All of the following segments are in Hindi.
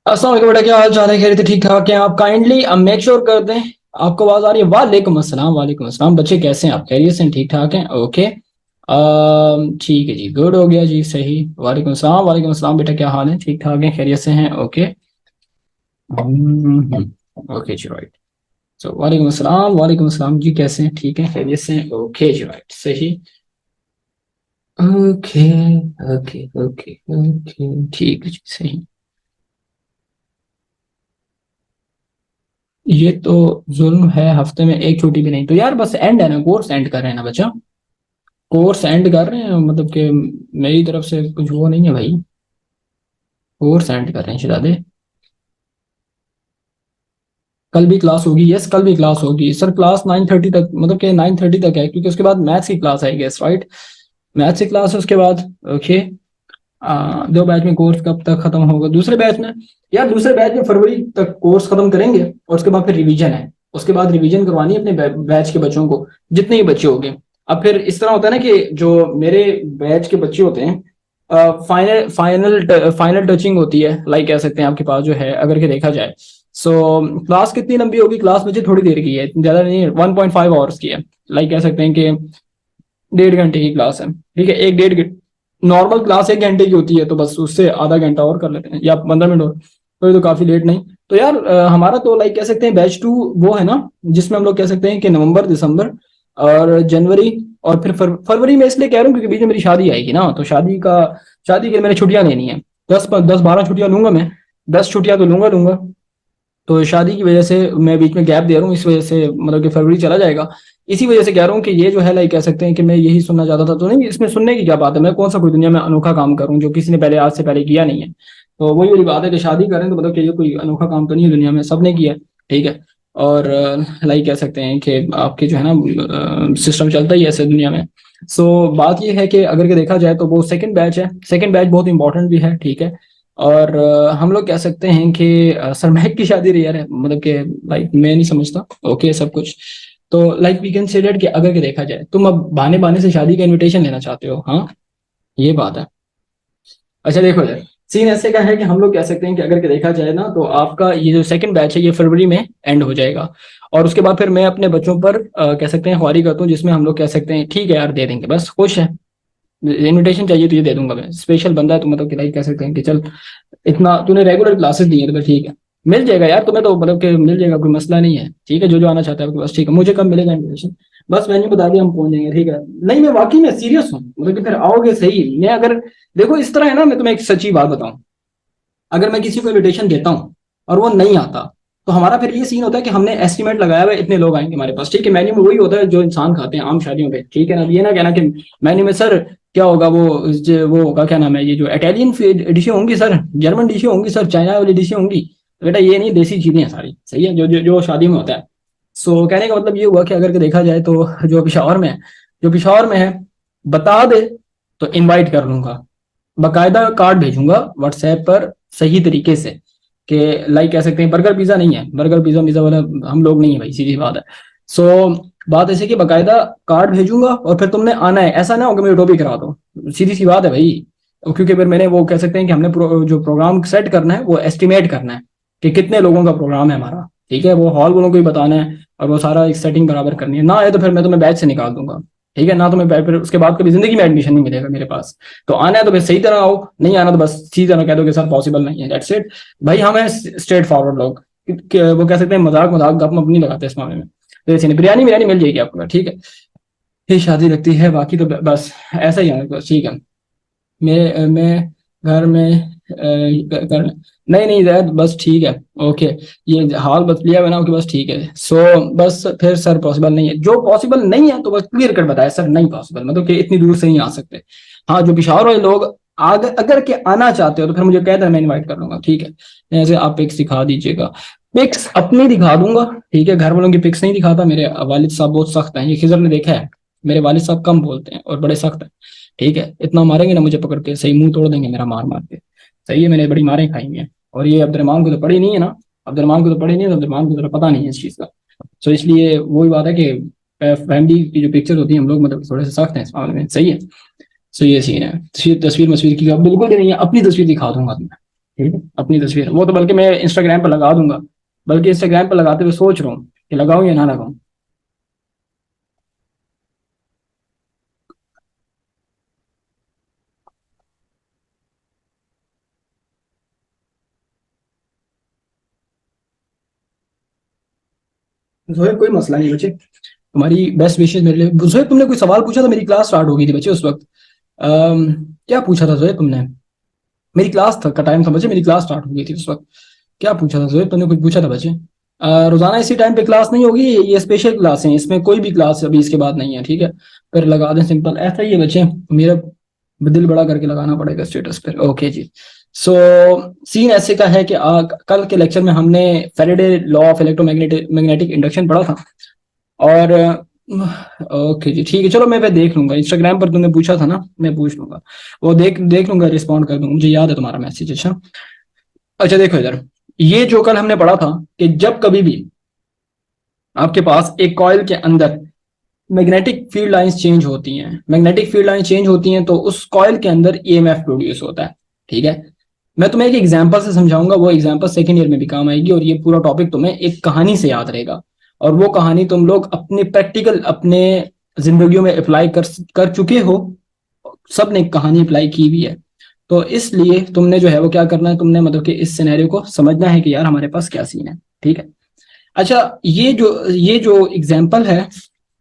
अस्सलाम वालेकुम बेटा, क्या हाल चाल है? खैरियत? ठीक ठाक हैं आप? काइंडली मेक श्योर कर दें। आपको आवाज आ रही है? वालेकुम अस्सलाम, वालेकुम अस्सलाम। बच्चे कैसे हैं आप? खैरियत से हैं? ठीक ठाक हैं? ओके। ठीक है जी, गुड हो गया जी, सही। वालेकुम अस्सलाम, वालेकुम अस्सलाम। बेटा क्या हाल है? ठीक ठाक हैं? खैरियत से हैं? ओके। ओके जी, राइट। सो वालेकुम अस्सलाम, वालेकुम अस्सलाम जी, कैसे हैं? ठीक है, खैरियत से हैं? ओके जी, राइट, सही। ओके ओके ओके ओके, ठीक है जी, सही। ये तो जुल्म है, हफ्ते में एक छुट्टी भी नहीं। तो यार बस एंड है ना, कोर्स एंड कर रहे हैं ना बच्चा। कोर्स एंड कर रहे हैं, मतलब कि मेरी तरफ से कुछ वो नहीं है भाई। कोर्स एंड कर रहे हैं शहजादे। कल भी क्लास होगी? यस, कल भी क्लास होगी सर। क्लास 9:30 तक, मतलब कि 9:30 तक है, क्योंकि उसके बाद मैथ्स की क्लास है, गेस राइट। मैथ्स की क्लास है उसके बाद। ओके। दो बैच में कोर्स कब तक खत्म होगा? दूसरे बैच में। यार दूसरे बैच में फरवरी तक कोर्स खत्म करेंगे, और उसके बाद फिर रिवीजन है। उसके बाद रिवीजन करवानी है अपने बैच के बच्चों को, जितने ही बच्चे होंगे। अब फिर इस तरह होता है ना कि जो मेरे बैच के बच्चे होते हैं, फाइनल फाइनल फाइनल टचिंग होती है, लाइक कह सकते हैं आपके पास जो है, अगर के देखा जाए। सो क्लास कितनी लंबी होगी? क्लास मुझे थोड़ी देर की है, ज्यादा नहीं है, 1.5 आवर्स की है। लाइक कह सकते हैं कि 1.5 घंटे की क्लास है, ठीक है। एक डेढ़ नॉर्मल क्लास 1 घंटे की होती है, तो बस उससे आधा घंटा और कर लेते हैं, या 15 मिनट और। तो ये तो काफी लेट नहीं। तो यार हमारा तो लाइक कह सकते हैं बैच 2 वो है ना, जिसमें हम लोग कह सकते हैं कि नवंबर दिसंबर और जनवरी, और फिर फरवरी में इसलिए कह रहा हूँ क्योंकि बीच में मेरी शादी आएगी ना, तो शादी के मैंने छुट्टियां लेनी है। 10-12 छुट्टियां लूंगा मैं। 10 छुट्टियां तो लूंगा लूंगा। तो शादी की वजह से मैं बीच में गैप दे रहा हूँ, इस वजह से मतलब कि फरवरी चला जाएगा। इसी वजह से कह रहा हूँ कि ये जो है लाइक कह सकते हैं कि मैं यही सुनना चाहता था। तो नहीं, इसमें सुनने की क्या बात है? मैं कौन सा कोई दुनिया में अनोखा काम करूँ जो किसी ने पहले, आज से पहले किया नहीं है। तो वही वाली बात है कि शादी करें तो मतलब कि ये कोई अनोखा काम तो नहीं है, दुनिया में सबने किया है। ठीक है। और लाइक कह सकते हैं कि आपके जो है ना सिस्टम चलता ही है ऐसे दुनिया में। सो बात ये है कि अगर के देखा जाए तो वो सेकंड बैच है। सेकंड बैच बहुत इंपॉर्टेंट भी है, ठीक है। और हम लोग कह सकते हैं कि सर महक की शादी रही है, मतलब कि लाइक मैं नहीं समझता। ओके, सब कुछ। तो like we can say that कि अगर के देखा जाए, तुम अब बहाने बहाने से शादी का इनविटेशन लेना चाहते हो, हाँ? ये बात है। अच्छा देखो यार, सीन ऐसे का है कि हम लोग कह सकते हैं कि अगर के देखा जाए ना, तो आपका ये जो सेकंड बैच है ये फरवरी में एंड हो जाएगा। और उसके बाद फिर मैं अपने बच्चों पर कह सकते हैं ख्वारी करता हूँ, जिसमें हम लोग कह सकते हैं ठीक है यार, दे देंगे, बस खुश है। इनविटेशन चाहिए तो ये दे दूंगा मैं, स्पेशल बंदा है तो मतलब कि लाइक कह सकते हैं कि चल, इतना तूने रेगुलर क्लासेस दी है तो फिर ठीक है। मिल जाएगा यार तुम्हें, तो मतलब कि मिल जाएगा, कोई मसला नहीं है, ठीक है। जो जो आना चाहता है आपके पास, ठीक है। मुझे कब मिलेगा इन्विटेशन? बस मैंने बता दिया, हम पहुंच जाएंगे, ठीक है। नहीं मैं वाकई में सीरियस हूँ, मतलब कि फिर आओगे सही। मैं अगर, देखो इस तरह है ना, मैं तुम्हें एक सच्ची बात बताऊं। अगर मैं किसी को इन्विटेशन देता हूँ और वो नहीं आता, तो हमारा फिर ये सीन होता है कि हमने एस्टिमेट लगाया हुआ है, इतने लोग आएंगे हमारे पास, ठीक है। मेन्यू में वही होता है जो इंसान खाते हैं आम शादियों पे, ठीक है ना। ये ना कहना कि मेन्यू में सर क्या होगा, वो होगा, क्या नाम है, ये जो इटालियन डिशें होंगी सर, जर्मन डिशें होंगी सर, चाइना वाली डिशें होंगी। तो बेटा ये नहीं, देसी चीजें हैं सारी, सही है, जो शादी में होता है। सो कहने का मतलब ये हुआ कि अगर के देखा जाए तो जो पिशावर में है, बता दे तो इनवाइट कर लूंगा। बकायदा कार्ड भेजूंगा व्हाट्सएप पर, सही तरीके से। कि लाइक कह सकते हैं, बर्गर पिज्जा नहीं है, बर्गर पिज्जा पिज्जा वाला हम लोग नहीं है भाई, सीधी बात है। सो बात ऐसे कि बकायदा कार्ड भेजूंगा, और फिर तुमने आना है, ऐसा ना हो कि मुझे टॉपिक करा दो। सीधी सी बात है भाई। क्योंकि फिर मैंने वो कह सकते हैं कि हमने जो प्रोग्राम सेट करना है वो एस्टिमेट करना है कि कितने लोगों का प्रोग्राम है हमारा, ठीक है। वो हॉल वालों को ही बताना है, और वो सारा एक सेटिंग बराबर करनी है। ना आए तो फिर मैं तुम्हें बैच से निकाल दूंगा, ठीक है ना। तुम्हें फिर उसके बाद कभी जिंदगी में एडमिशन नहीं मिलेगा मेरे पास। तो आना है तो फिर सही तरह आओ, नहीं आना तो बस सीधी तरह कह दो कि सर पॉसिबल नहीं है, दैट्स इट। भाई हम हैं स्ट्रेट फॉरवर्ड लोग। वो कह सकते हैं मजाक मजाक गप मप नहीं लगाते इस मामले में। तो ऐसे नहीं, बिरयानी बिरयानी मिल जाएगी आपको, ठीक है। फिर शादी लगती है, बाकी तो बस ऐसा ही है बस, ठीक है। मैं घर में नहीं नहीं जैद, बस ठीक है। ओके। ये हाल बस लिया हुआ ना कि बस ठीक है। सो बस फिर सर पॉसिबल नहीं है, जो पॉसिबल नहीं है तो बस क्लियर कट बताया सर, नहीं पॉसिबल, मतलब कि इतनी दूर से नहीं आ सकते। हाँ, जो पिशावर वाले लोग अगर के आना चाहते हो तो फिर मुझे कह देना, मैं इनवाइट कर लूंगा, ठीक है। ऐसे आप पिक्स दिखा दीजिएगा। पिक्स अपनी दिखा दूंगा, ठीक है। घर वालों की पिक्स नहीं दिखाता। मेरे वालिद साहब बहुत सख्त हैं, ये खिजर ने देखा है। मेरे वालिद साहब कम बोलते हैं और बड़े सख्त हैं, ठीक है। इतना मारेंगे ना मुझे पकड़ के, सही मुंह तोड़ देंगे मेरा मार मार के। सही है, मैंने बड़ी मारें खाई हैं। और ये अब्दुलरहमान को तो पड़ी नहीं है ना। अब्दुलरहमान को तो पड़ी नहीं है, तो अब्दुलरहमान को तो पता नहीं है इस चीज़ का। सो इसलिए वही बात है कि फैमिली की जो पिक्चर होती है, हम लोग मतलब थोड़े से सख्त हैं इस मामले में, सही है। सो ये सीन है। तस्वीर तस्वीर मस्वीर की अब बिल्कुल भी नहीं है, अपनी तस्वीर दिखा दूंगा तुम्हें, ठीक है, अपनी तस्वीर वो तो बल्कि मैं इंस्टाग्राम पर लगा दूंगा, बल्कि इंस्टाग्राम पर लगाते हुए सोच रहा हूँ कि लगाऊं या ना लगाऊं। जोहेब कोई मसला नहीं बच्चे, तुम्हारी बेस्ट विशेष मेरे लिए। जोहेब तुमने कोई सवाल पूछा था, मेरी क्लास स्टार्ट हो गई थी बच्चे उस वक्त। क्या पूछा था जोहेब तुमने? मेरी क्लास था का टाइम था बच्चे, मेरी क्लास स्टार्ट हो गई थी उस वक्त। क्या पूछा था जोहेब तुमने? कुछ पूछा था बच्चे। रोजाना इसी टाइम पे क्लास नहीं होगी, ये स्पेशल क्लास है, इसमें कोई भी क्लास अभी इसके बाद नहीं है, ठीक है। फिर लगा दें सिंपल, ऐसा ही है बच्चे। मेरा दिल बड़ा करके लगाना पड़ेगा स्टेटस पर, ओके जी। सो सीन ऐसे का है कि कल के लेक्चर में हमने Faraday law of electromagnetic magnetic induction पढ़ा था। और ओके जी ठीक है, चलो मैं फिर देख लूंगा, इंस्टाग्राम पर तुमने पूछा था ना, मैं पूछ लूंगा। वो देख देख लूंगा, रिस्पॉन्ड कर दूंगा, मुझे याद है तुम्हारा मैसेज। अच्छा, अच्छा देखो इधर, ये जो कल हमने पढ़ा था कि जब कभी भी आपके पास एक कॉइल के अंदर मैग्नेटिक फील्ड लाइंस चेंज होती हैं, मैग्नेटिक फील्ड लाइन चेंज होती हैं, तो उस कॉइल के अंदर ईएमएफ प्रोड्यूस होता है, ठीक है। मैं तुम्हें एक एग्जांपल से समझाऊंगा, वो एग्जांपल सेकंड ईयर में भी काम आएगी, और ये पूरा टॉपिक तुम्हें एक कहानी से याद रहेगा। और वो कहानी तुम लोग अपने प्रैक्टिकल अपने जिंदगियों में अप्लाई कर कर चुके हो, सब ने कहानी अप्लाई की हुई है। तो इसलिए तुमने जो है वो क्या करना है, तुमने मतलब कि इस सिनेरियो को समझना है कि यार हमारे पास क्या सीन है, ठीक है। अच्छा, ये जो एग्जाम्पल है,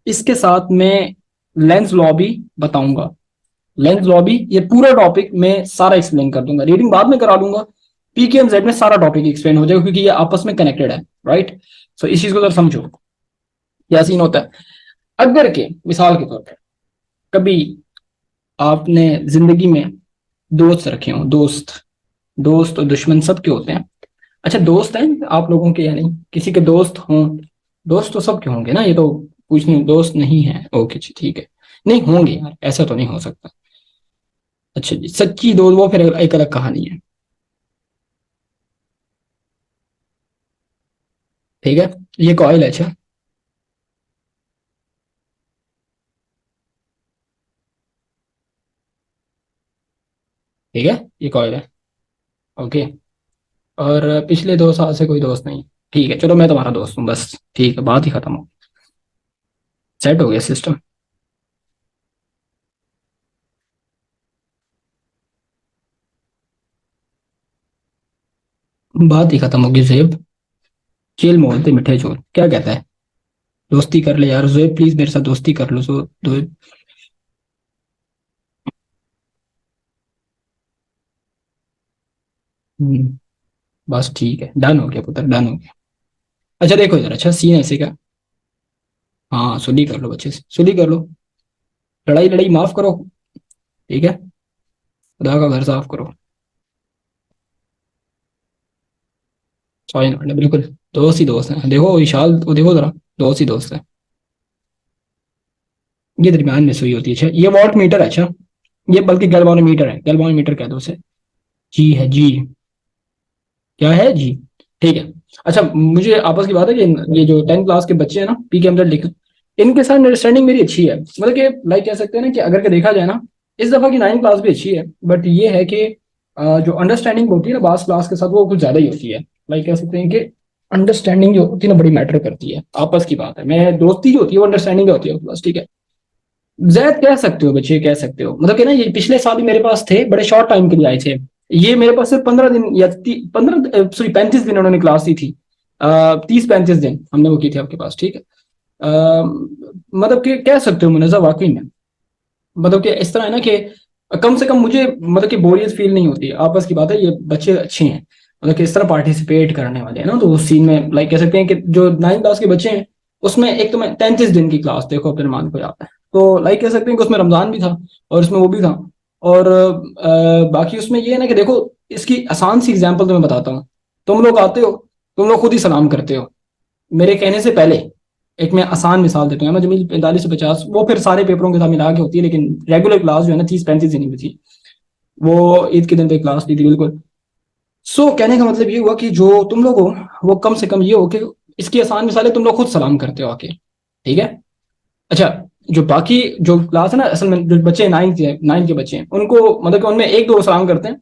इसके साथ मैं लेंस लॉ भी बताऊंगा। लेंस लॉ भी, ये पूरा टॉपिक मैं सारा एक्सप्लेन कर दूंगा, रीडिंग बाद में करा दूंगा। पीकेएमजेड में सारा टॉपिक एक्सप्लेन हो जाएगा, क्योंकि ये आपस में कनेक्टेड है, राइट। सो इस चीज को जरा समझो, क्या सीन होता है। अगर के मिसाल के तौर पर कभी आपने जिंदगी में दोस्त रखे हो, दोस्त, दोस्त और दुश्मन सबके होते हैं। अच्छा, दोस्त हैं आप लोगों के या नहीं, किसी के दोस्त हों? दोस्त तो सबके होंगे ना, ये तो पूछने, दोस्त नहीं है, ओके जी ठीक है। नहीं होंगे यार, ऐसा तो नहीं हो सकता। अच्छा जी, सच्ची दोस्त वो फिर एक अलग कहानी है, ठीक है। ये कॉइल है, अच्छा, ठीक है, ये कॉइल है, ओके। और पिछले 2 साल से कोई दोस्त नहीं, ठीक है, चलो मैं तुम्हारा दोस्त हूँ बस, ठीक है, बात ही खत्म हो, सेट हो गया सिस्टम। बात ही खत्म होगी जेब, चेल मोहल्ले मिठे चोर, क्या कहता है? दोस्ती कर ले यार जोएब, प्लीज मेरे साथ दोस्ती कर लो, सो जोएब। हम्म, बस ठीक है, डन हो गया पुत्र, डन हो गया। अच्छा देखो इधर, अच्छा सीन ऐसे का, हाँ सुली कर लो बच्चे से, सुली कर लो, लड़ाई लड़ाई माफ करो, ठीक है, खुदा का घर साफ करो। सॉरी ना, बिल्कुल दोस्त ही दोस्त हैं, देखो विशाल वो देखो जरा, दोस्त ही दोस्त है। ये दरमियान में सुई होती है, अच्छा ये वॉट मीटर है, अच्छा ये बल्कि गैल्वानोमीटर है, गैल्वानोमीटर कह दो उसे। जी है जी, क्या है जी, ठीक है। अच्छा मुझे आपस की बात है कि ये जो 10 क्लास के बच्चे हैं ना, पी के अंदर लिख, इनके साथ अंडरस्टैंडिंग मेरी अच्छी है, मतलब कि लाइक कह सकते हैं ना कि अगर के देखा जाए ना, इस दफा की 9 क्लास भी अच्छी है, बट ये है कि जो अंडरस्टैंडिंग होती है ना बास क्लास के साथ, वो कुछ ज्यादा ही होती है। लाइक कह सकते हैं कि अंडरस्टैंडिंग जो होती है ना बड़ी मैटर करती है, आपस की बात है, मैं दोस्ती जो होती है वो अंडरस्टैंडिंग होती है बस, ठीक है। जैद कह सकते हो बच्चे, कह सकते हो, मतलब कि ना ये पिछले साल ही मेरे पास थे, बड़े शॉर्ट टाइम के लिए आए थे। ये मेरे पास सिर्फ 15 दिन या 15 सॉरी 35 दिन उन्होंने क्लास दी थी। 30-35 दिन हमने वो की थी आपके पास, ठीक है। मतलब कि कह सकते हो मुनज़्ज़ा वाकई में, मतलब कि इस तरह है ना कि कम से कम मुझे मतलब कि बोरियत फील नहीं होती, आपस की बात है, ये बच्चे अच्छे हैं, मतलब कि इस तरह पार्टिसिपेट करने वाले हैं ना, तो उस सीन में लाइक कह सकते हैं कि जो 9 क्लास के बच्चे हैं, उसमें एक तो मैं 33 दिन की क्लास देखो अपने मान को याद है, तो लाइक कह सकते हैं कि उसमें रमजान भी था, और उसमें वो भी था। और बाकी उसमें ये है ना कि देखो, इसकी आसान सी एग्जाम्पल तुम्हें बताता हूँ। तुम लोग आते हो, तुम लोग खुद ही सलाम करते हो मेरे कहने से पहले। एक मैं आसान मिसाल देता हूँ ना जमील, 45 से 50, वो फिर सारे पेपरों के साथ मिला के होती है, लेकिन रेगुलर क्लास जो है ना 30-35 दिन ही थी, वो ईद के दिन पे क्लास ली थी, बिल्कुल। सो कहने का मतलब ये हुआ कि जो तुम लोग हो, वो कम से कम ये हो कि इसकी आसान मिसाल है, तुम लोग खुद सलाम करते हो आके, ठीक है। अच्छा, जो बाकी जो क्लास है ना, असल में जो बच्चे 9 के बच्चे हैं, उनको मतलब कि उनमें एक दो सलाम करते हैं,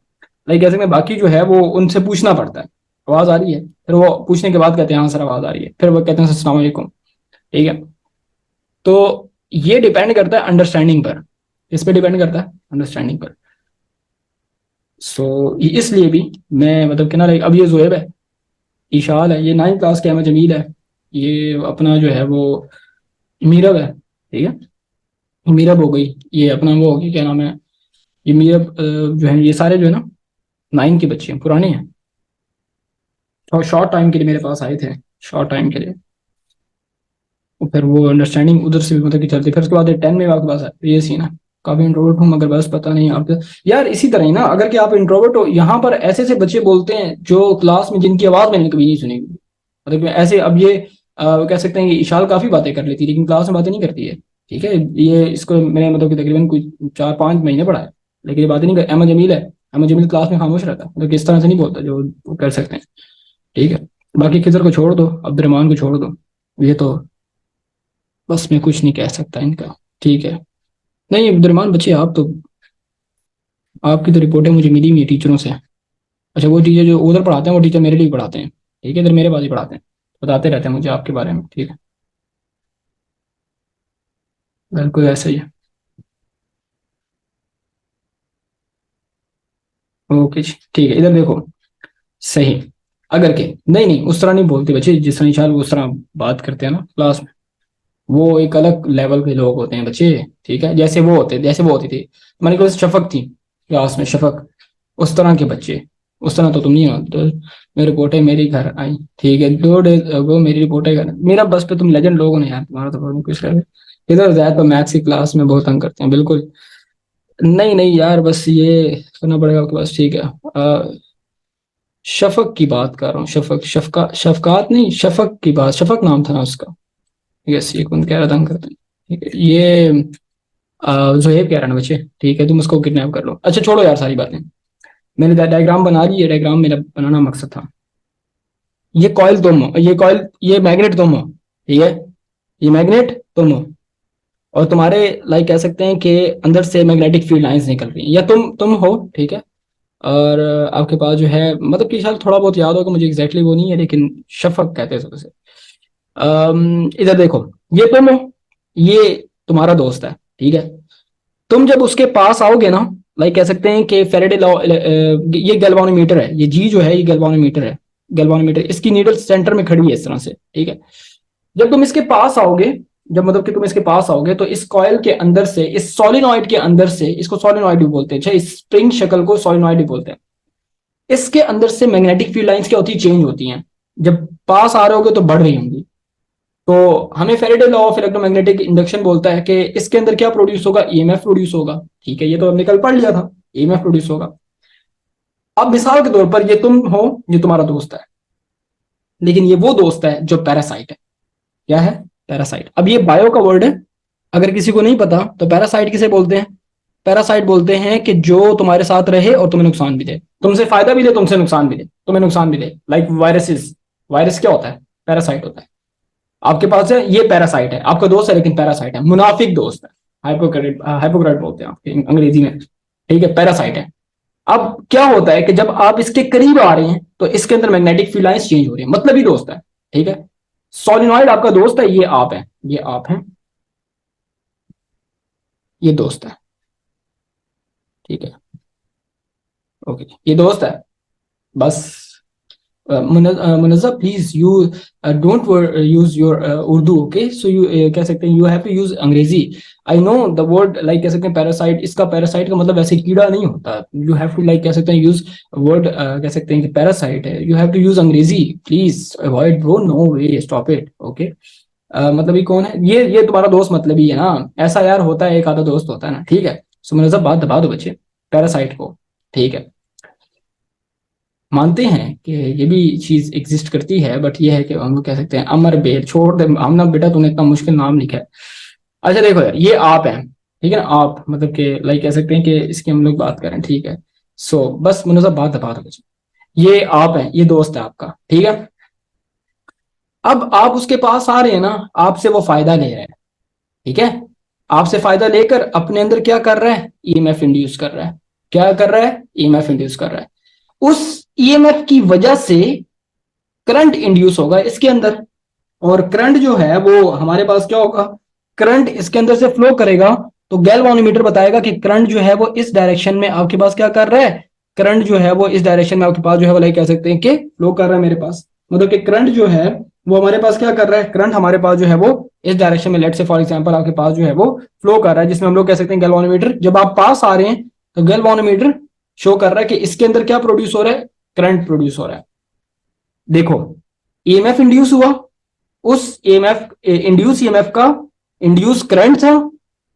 लाइक ऐसे में बाकी जो है वो उनसे पूछना पड़ता है, आवाज आ रही है, फिर वो पूछने के बाद कहते हैं हाँ सर आवाज आ रही है, फिर वो कहते हैं अस्सलाम वालेकुम। ठीक है, तो ये डिपेंड करता है अंडरस्टैंडिंग पर, इस पे डिपेंड करता है अंडरस्टैंडिंग पर। सो इसलिए भी मैं मतलब कि ना लाइक अब ये जोएब है, ईशाल है, ये 9th क्लास के, अहमद जमील है, ये अपना जो है वो मीरब है। ठीक है, मीरब हो गई, ये अपना वो होगी क्या नाम है, ये मीरब जो है, ये सारे जो है ना 9 के बच्चे हैं, पुराने हैं, और शॉर्ट टाइम के लिए मेरे पास आए थे, शॉर्ट टाइम के लिए। और फिर वो अंडरस्टैंडिंग उधर से भी मतलब कि चलती, फिर उसके बाद 10 में आपके पास आए, तो ये सीन है। काफी इंट्रोवर्ट हूँ मगर बस पता नहीं आप, यार इसी तरह ही ना, अगर कि आप इंट्रोवर्ट हो, यहाँ पर ऐसे ऐसे बच्चे बोलते हैं जो क्लास में जिनकी आवाज मैंने कभी नहीं सुनी, मतलब कि ऐसे, अब ये कह सकते हैं कि इशाल काफी बातें कर लेती है लेकिन क्लास में बातें नहीं करती है। ठीक है, ये इसको मैंने मतलब कि तकरीबन कुछ 4-5 महीने पढ़ा है, लेकिन ये बातें नहीं कर। अहमद जमील है, अहमद जमील क्लास में खामोश रहता है, मतलब किस तरह से नहीं बोलता जो वो कर सकते हैं। ठीक है, बाकी खिजर को छोड़ दो, अब्दुलरहमान को छोड़ दो, ये तो बस मैं कुछ नहीं कह सकता इनका। ठीक है, नहीं अब्दुलरहमान बच्चे, आप तो, आपकी तो रिपोर्टें मुझे मिली हुई है टीचरों से। अच्छा, वो टीचर जो उधर पढ़ाते हैं वो टीचर मेरे लिए पढ़ाते हैं, ठीक है, इधर मेरे पास ही पढ़ाते हैं, बताते रहते हैं मुझे आपके बारे में। ठीक है, बिल्कुल ऐसा ही है। ओके जी, ठीक है, इधर देखो, सही, अगर के, नहीं नहीं उस तरह नहीं बोलते बच्चे, जिस तरह निशाल वो उस तरह बात करते हैं ना क्लास में, वो एक अलग लेवल के लोग होते हैं बच्चे। ठीक है, जैसे वो होते, जैसे वो होती थी हमारी क्लास शफक थी, क्लास में शफक, उस तरह के बच्चे, उस तरह तो तुम नहीं हो। तो मेरी रिपोर्टें मेरी घर आई, ठीक है, 2 डेज वो मेरी रिपोर्टें घर, मेरा बस पे तुम लेजेंड लोगों ने यार, तुम्हारा तो बहुत कुछ रहे। इधर जाए तो मैथ्स की क्लास में बहुत तंग करते हैं, बिल्कुल। नहीं नहीं यार, बस ये करना पड़ेगा आपके पास। ठीक है, शफक की बात कर रहा हूँ, शफक, शफका, शफकात नहीं, शफक की बात, शफक नाम था ना उसका। यस, ये कौन कह रहा था, हम करते हैं। ठीक है, ये जोहेब कह रहा है ना बच्चे, ठीक है, तुम उसको किडनैप कर लो। अच्छा छोड़ो यार सारी बातें, मैंने डायग्राम बना ली है, डायग्राम मेरा बनाना मकसद था। ये कॉइल तुम हो, ये कॉइल, ये मैग्नेट तुम हो, ठीक है, ये मैग्नेट तुम हो, और तुम्हारे लाइक कह सकते हैं कि अंदर से मैग्नेटिक फील्ड लाइंस निकल रही हैं, या तुम हो। ठीक है, और आपके पास जो है मतलब कि शायद थोड़ा बहुत याद होगा मुझे, एग्जैक्टली वो नहीं है लेकिन शफक कहते हैं उसे। इधर देखो, ये तुम हो, ये तुम्हारा दोस्त है। ठीक है, तुम जब उसके पास आओगे ना, लाइक कह सकते हैं कि फेरेडे लॉ, ये गैल्वानोमीटर है, ये जी जो है ये गैल्वानोमीटर है, गैल्वानोमीटर, इसकी नीडल सेंटर में खड़ी है इस तरह से। ठीक है, जब तुम इसके पास आओगे, जब मतलब कि तुम इसके पास आओगे तो इस कॉइल के अंदर से, इस सोलिनॉइड के अंदर से, इसको सोलिनॉइड भी बोलते हैं, अच्छा इस स्प्रिंग शक्ल को सोलिनॉइड भी बोलते हैं, इसके अंदर से मैग्नेटिक फील्ड लाइंस क्या होती है, चेंज होती हैं। जब पास आ रहे होगे तो बढ़ रही होंगी, तो हमें Faraday law of electromagnetic induction बोलता है कि इसके अंदर क्या प्रोड्यूस होगा, ईएमएफ प्रोड्यूस होगा। ठीक है, ये तो हमने कल पढ़ लिया था, ईएमएफ प्रोड्यूस होगा। अब मिसाल के तौर पर ये तुम हो, ये तुम्हारा दोस्त है, लेकिन ये वो दोस्त है जो पैरासाइट है। क्या है, पैरासाइट। अब ये बायो का वर्ड है, अगर किसी को नहीं पता तो पैरासाइट किसे बोलते हैं, पैरासाइट बोलते हैं कि जो तुम्हारे साथ रहे और तुम्हें नुकसान भी दे, तुमसे फायदा भी दे, तुमसे नुकसान भी दे, तुम्हें नुकसान भी दे, लाइक वायरसेस। वायरस क्या होता है, पैरासाइट होता है। आपके पास है, ये पैरासाइट है, आपका दोस्त है लेकिन पैरासाइट है, मुनाफिक दोस्त है, हाइपोक्रेट, हाइपोक्रेट बोलते हैं आपके अंग्रेजी में। ठीक है, पैरासाइट है। अब क्या होता है कि जब आप इसके करीब आ रहे हैं तो इसके अंदर मैग्नेटिक फील्ड लाइंस चेंज हो रही है, मतलब ही दोस्त है। ठीक है, सोलिनॉइड आपका दोस्त है, ये आप है, ये आप हैं, ये दोस्त है। ठीक है, ओके, ये दोस्त है, बस। Munazzab please you don't use your Urdu, okay, so you कह सकते हैं यू हैव टू यूज अंग्रेजी। I know the word, like कह सकते हैं पैरासाइट, इसका पैरासाइट का मतलब ऐसे कीड़ा नहीं होता, यू हैव टू लाइक कह सकते हैं यूज वर्ड, कह सकते हैं कि पैरासाइट है, यू हैव टू यूज अंग्रेजी, प्लीज अवॉइड, वो no way, stop it, okay. मतलब ये कौन है, ये तुम्हारा दोस्त मतलब ही है ना, ऐसा यार होता है, एक आधा दोस्त होता है ना। ठीक है, सो मुनज़्ज़ब बात दबा दो बच्चे, पैरासाइट को। ठीक है, मानते हैं कि ये भी चीज एग्जिस्ट करती है, बट ये है कि हम लोग कह सकते हैं अमर बेर, छोड़ दे हम ना बेटा, तूने इतना मुश्किल नाम लिखा है। अच्छा देखो यार, ये आप है, ठीक है ना, आप मतलब कि लाइक कह सकते हैं कि इसकी हम लोग बात करें। ठीक है, सो बस मुझे बात बता दो मुझे, ये आप है, ये दोस्त है आपका। ठीक है, अब आप उसके पास आ रहे हैं ना, आपसे वो फायदा ले रहा है। ठीक है, आपसे फायदा लेकर अपने अंदर क्या कर रहा है, ईएमएफ इंड्यूस कर रहा है। क्या कर रहा है, ईएमएफ इंड्यूस कर रहा है। उस ईएमएफ की वजह से करंट इंड्यूस होगा इसके अंदर, और करंट जो है वो हमारे पास क्या होगा, करंट इसके अंदर से फ्लो करेगा। तो गैल्वानोमीटर बताएगा कि करंट जो है वो इस डायरेक्शन में आपके पास क्या कर रहा है, करंट जो है वो इस डायरेक्शन में आपके पास जो है वो लाइक कह सकते हैं कि फ्लो कर रहा है मेरे पास, मतलब कि करंट जो है वो हमारे पास क्या कर रहा है, करंट हमारे पास जो है वो इस डायरेक्शन में लेट से फॉर एग्जांपल आपके पास जो है वो फ्लो कर रहा है, जिसमें हम लोग कह सकते हैं गैल्वानोमीटर, जब आप पास आ रहे हैं तो गैल्वानोमीटर शो कर रहा है कि इसके अंदर क्या प्रोड्यूस हो रहा है, करंट प्रोड्यूस हो रहा है। देखो ईएमएफ इंड्यूस हुआ, उस ईएमएफ इंड्यूस ईएमएफ का इंड्यूस करंट था,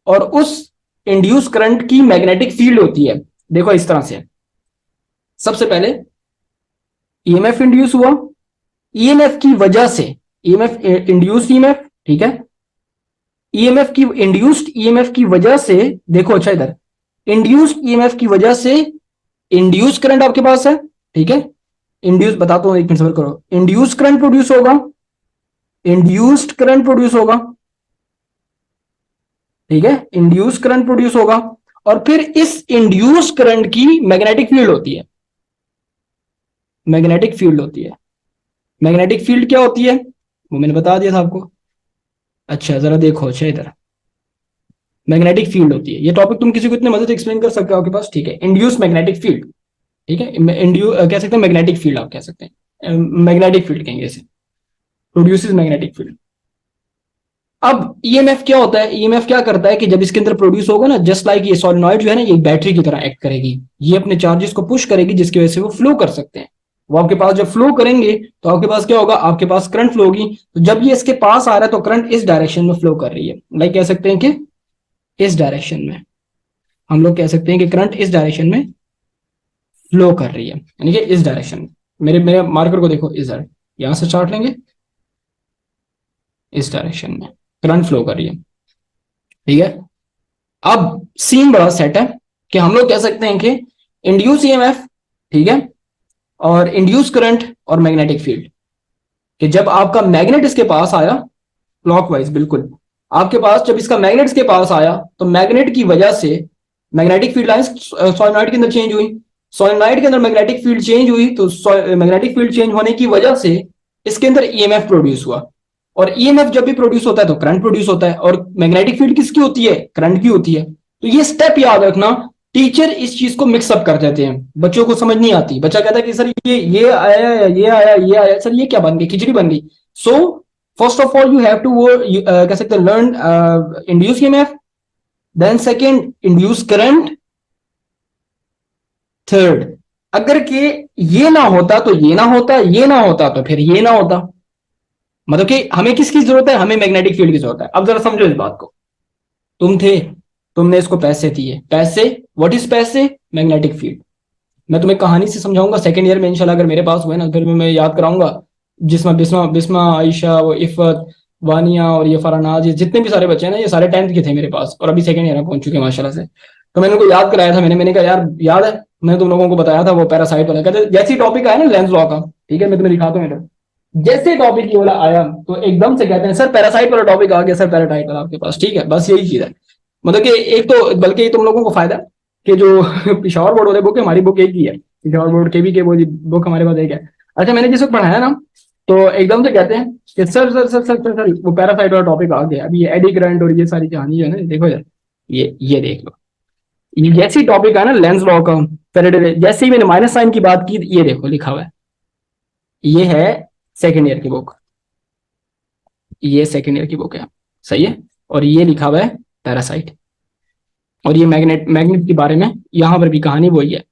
और उस इंड्यूस करंट की मैग्नेटिक फील्ड होती है। देखो इस तरह से, सबसे पहले ईएमएफ इंड्यूस हुआ, ईएमएफ की वजह से, ईएमएफ इंड्यूस ईएमएफ, ठीक है, ईएमएफ की इंड्यूस्ड ईएमएफ की वजह से, देखो अच्छा इधर, इंड्यूस्ड ईएमएफ की वजह से इंड्यूस करंट आपके पास है, ठीक है, इंड्यूस बताता हूं, एक मिनट सबर करो, इंड्यूस करंट प्रोड्यूस होगा, इंड्यूस्ड करंट प्रोड्यूस होगा, ठीक है, इंड्यूस करंट प्रोड्यूस होगा, और फिर इस इंड्यूस करंट की मैग्नेटिक फील्ड होती है, मैग्नेटिक फील्ड होती है। मैग्नेटिक फील्ड क्या होती है वो मैंने बता दिया था आपको। अच्छा जरा देखो, अच्छा इधर मैग्नेटिक फील्ड होती है, ये टॉपिक तुम किसी को इतने मदद से एक्सप्लेन कर सकते हो आपके पास, ठीक है, इंड्यूस मैग्नेटिक फील्ड, ठीक है, इंड्यू कह सकते हैं मैग्नेटिक फील्ड, आप कह सकते हैं मैग्नेटिक फील्ड कहेंगे इसे, प्रोड्यूसेस मैग्नेटिक फील्ड। अब ईएमएफ क्या होता है, ईएमएफ क्या करता है कि जब इसके अंदर प्रोड्यूस होगा ना, जस्ट लाइक ये सोलेनॉइड जो है ना, ये बैटरी की तरह एक्ट करेगी, ये अपने चार्जेस को पुश करेगी जिसकी वजह से वो फ्लो कर सकते हैं। वो आपके पास जब फ्लो करेंगे तो आपके पास क्या होगा, आपके पास करंट फ्लो होगी। तो जब ये इसके पास आ रहा है तो करंट इस डायरेक्शन में फ्लो कर रही है, लाइक कह सकते हैं कि इस डायरेक्शन में, हम लोग कह सकते हैं कि करंट इस डायरेक्शन में फ्लो कर रही है, यानी कि इस डायरेक्शन में, मेरे मेरे मार्कर को देखो इधर, यहां से चार्ट लेंगे, इस डायरेक्शन में करंट फ्लो कर रही है, ठीक है। अब सीन बड़ा सेट है कि हम लोग कह सकते हैं कि इंड्यूस ईएमएफ, ठीक है, और इंड्यूस करंट और मैग्नेटिक फील्ड, कि जब आपका मैग्नेट इसके पास आया, क्लॉकवाइज बिल्कुल, आपके पास जब इसका मैग्नेट इसके पास आया तो मैग्नेट की वजह से मैग्नेटिक फील्ड लाइंस सोलेनॉइड के अंदर चेंज हुई, सोलेनॉइड के अंदर मैग्नेटिक फील्ड चेंज हुई, तो मैग्नेटिक फील्ड चेंज होने की वजह से इसके अंदर ईएमएफ प्रोड्यूस हुआ, और ईएमएफ जब भी प्रोड्यूस होता है तो करंट प्रोड्यूस होता है, और मैग्नेटिक फील्ड किसकी होती है, करंट की होती है। तो ये स्टेप याद रखना, टीचर इस चीज को मिक्सअप कर देते हैं, बच्चों को समझ नहीं आती, बच्चा कहता है कि सर ये आया, ये आया, ये आया, सर ये क्या बन गई, खिचड़ी बन गई। So first of all you have to कह सकते हैं learn induce EMF, then second induce current, third अगर के ये ना होता तो ये ना होता, ये ना होता तो फिर ये ना होता, मतलब कि हमें किसकी जरूरत है, हमें मैग्नेटिक फील्ड की जरूरत है। अब जरा समझो इस बात को, तुम थे, तुमने इसको पैसे दिए, पैसे, व्हाट इज पैसे, मैग्नेटिक फील्ड। मैं तुम्हें कहानी से समझाऊंगा सेकंड ईयर में इंशाल्लाह, अगर मेरे पास हुए ना, फिर मैं याद कराऊंगा, जिसमें बिस्मा बिस्मा आयशा, वो इफ़त, वानिया और ये फरनाज, ये जितने भी सारे बच्चे हैं ना, ये सारे 10th के थे मेरे पास, और अभी सेकंड ईयर में पहुंच चुके हैं माशाल्लाह से। तो मैंने उनको याद कराया था, मैंने कहा यार याद है, मैंने तुम लोगों को बताया था वो पैरासाइट वाला, कहते जैसे ही टॉपिक आया ना लेंस लॉ का, ठीक है, मैं तुम्हें दिखाता हूँ इधर, जैसे टॉपिक ये वाला आया तो एकदम से कहते हैं सर पैरासाइट वाला टॉपिक आ गया, सर पैराटाइट वाला आपके पास, ठीक है, बस यही चीज है। मतलब कि एक तो बल्कि तुम लोगों को फायदा है कि जो पिशावर बोर्ड वाले बुक है, हमारी बुक एक ही है, पिशावर बोर्ड के भी के वो बुक हमारे पास एक है। अच्छा मैंने जिस वक्त पढ़ाया ना, तो एकदम से कहते हैं कि सर वो पैरासाइट वाला टॉपिक आ गया, अभी ये एडी करंट और ये सारी कहानी जो है ना, देखो यार, ये देख लो, ये जैसी टॉपिक है ना लेंस लॉ का, फेरेडे, जैसे ही मैंने माइनस साइन की बात की, ये देखो लिखा हुआ है, ये है सेकेंड ईयर की बुक, ये सेकेंड ईयर की बुक है, सही है, और ये लिखा हुआ है पैरासाइट, और ये मैग्नेट, मैग्नेट के बारे में यहाँ पर भी कहानी वही है।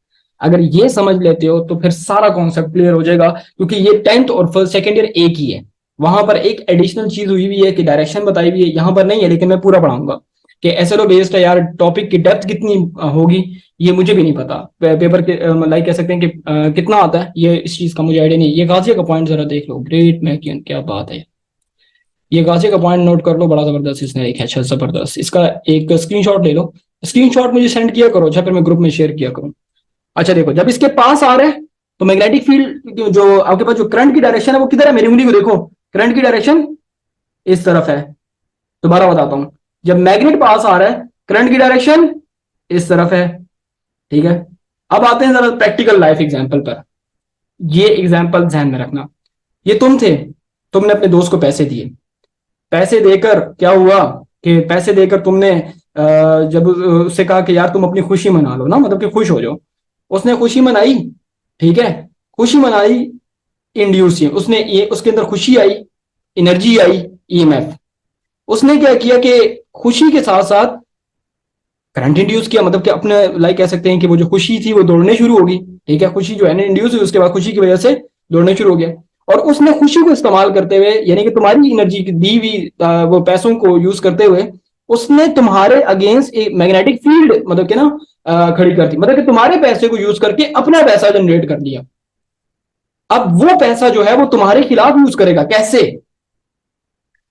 अगर ये समझ लेते हो तो फिर सारा कॉन्सेप्ट क्लियर हो जाएगा, क्योंकि ये 10th और फर्स्ट सेकेंड ईयर एक ही है, वहां पर एक एडिशनल चीज हुई हुई है कि डायरेक्शन बताई हुई है, यहाँ पर नहीं है, लेकिन मैं पूरा पढ़ाऊंगा कि एसएलओ बेस्ड है यार, टॉपिक की डेप्थ कितनी होगी ये मुझे भी नहीं पता, पेपर के लाइक कह सकते हैं कि कितना आता है, ये इस चीज का मुझे आइडिया नहीं। ये गाजिया का पॉइंट जरा देख लो, ग्रेट मैकियन, क्या बात है, ये गाजिया का पॉइंट नोट कर लो, बड़ा जबरदस्त इसने लिखा है, अच्छा जबरदस्त, इसका एक स्क्रीनशॉट ले लो, स्क्रीनशॉट मुझे सेंड किया करो, अच्छा फिर मैं ग्रुप में शेयर किया करूँ। अच्छा देखो, जब इसके पास आ रहे हैं तो मैग्नेटिक फील्ड जो आपके पास जो करंट की डायरेक्शन है वो किधर है, मेरी उंगली को देखो, करंट की डायरेक्शन इस तरफ है। दोबारा बताता हूं, जब मैग्नेट पास आ रहा है करंट की डायरेक्शन इस तरफ है, ठीक है। अब आते हैं जरा प्रैक्टिकल लाइफ एग्जांपल पर, ये एग्जाम्पल ध्यान में रखना। ये तुम थे, तुमने अपने दोस्त को पैसे दिए, पैसे देकर क्या हुआ कि पैसे देकर तुमने जब उससे कहा कि यार तुम अपनी खुशी मना लो ना, मतलब कि खुश हो जाओ, उसने खुशी मनाई, ठीक है, खुशी मनाई, इंड्यूस उसने ये उसके अंदर खुशी आई, एनर्जी आई, ईएमएफ। उसने क्या किया कि खुशी के साथ साथ करंट इंड्यूस किया, मतलब कि अपने लाइक कह सकते हैं कि वो जो खुशी थी वो दौड़ने शुरू होगी, ठीक है, खुशी जो है ना इंड्यूस हुई, उसके बाद खुशी की वजह से दौड़ने शुरू हो गया। और उसने खुशी को इस्तेमाल करते हुए, यानी कि तुम्हारी एनर्जी की दी हुई वो पैसों को यूज करते हुए, उसने तुम्हारे अगेंस्ट एक मैग्नेटिक फील्ड मतलब कि ना खड़ी कर दी, मतलब कि तुम्हारे पैसे को यूज करके अपना पैसा जनरेट कर दिया। अब वो पैसा जो है वो तुम्हारे खिलाफ यूज करेगा, कैसे?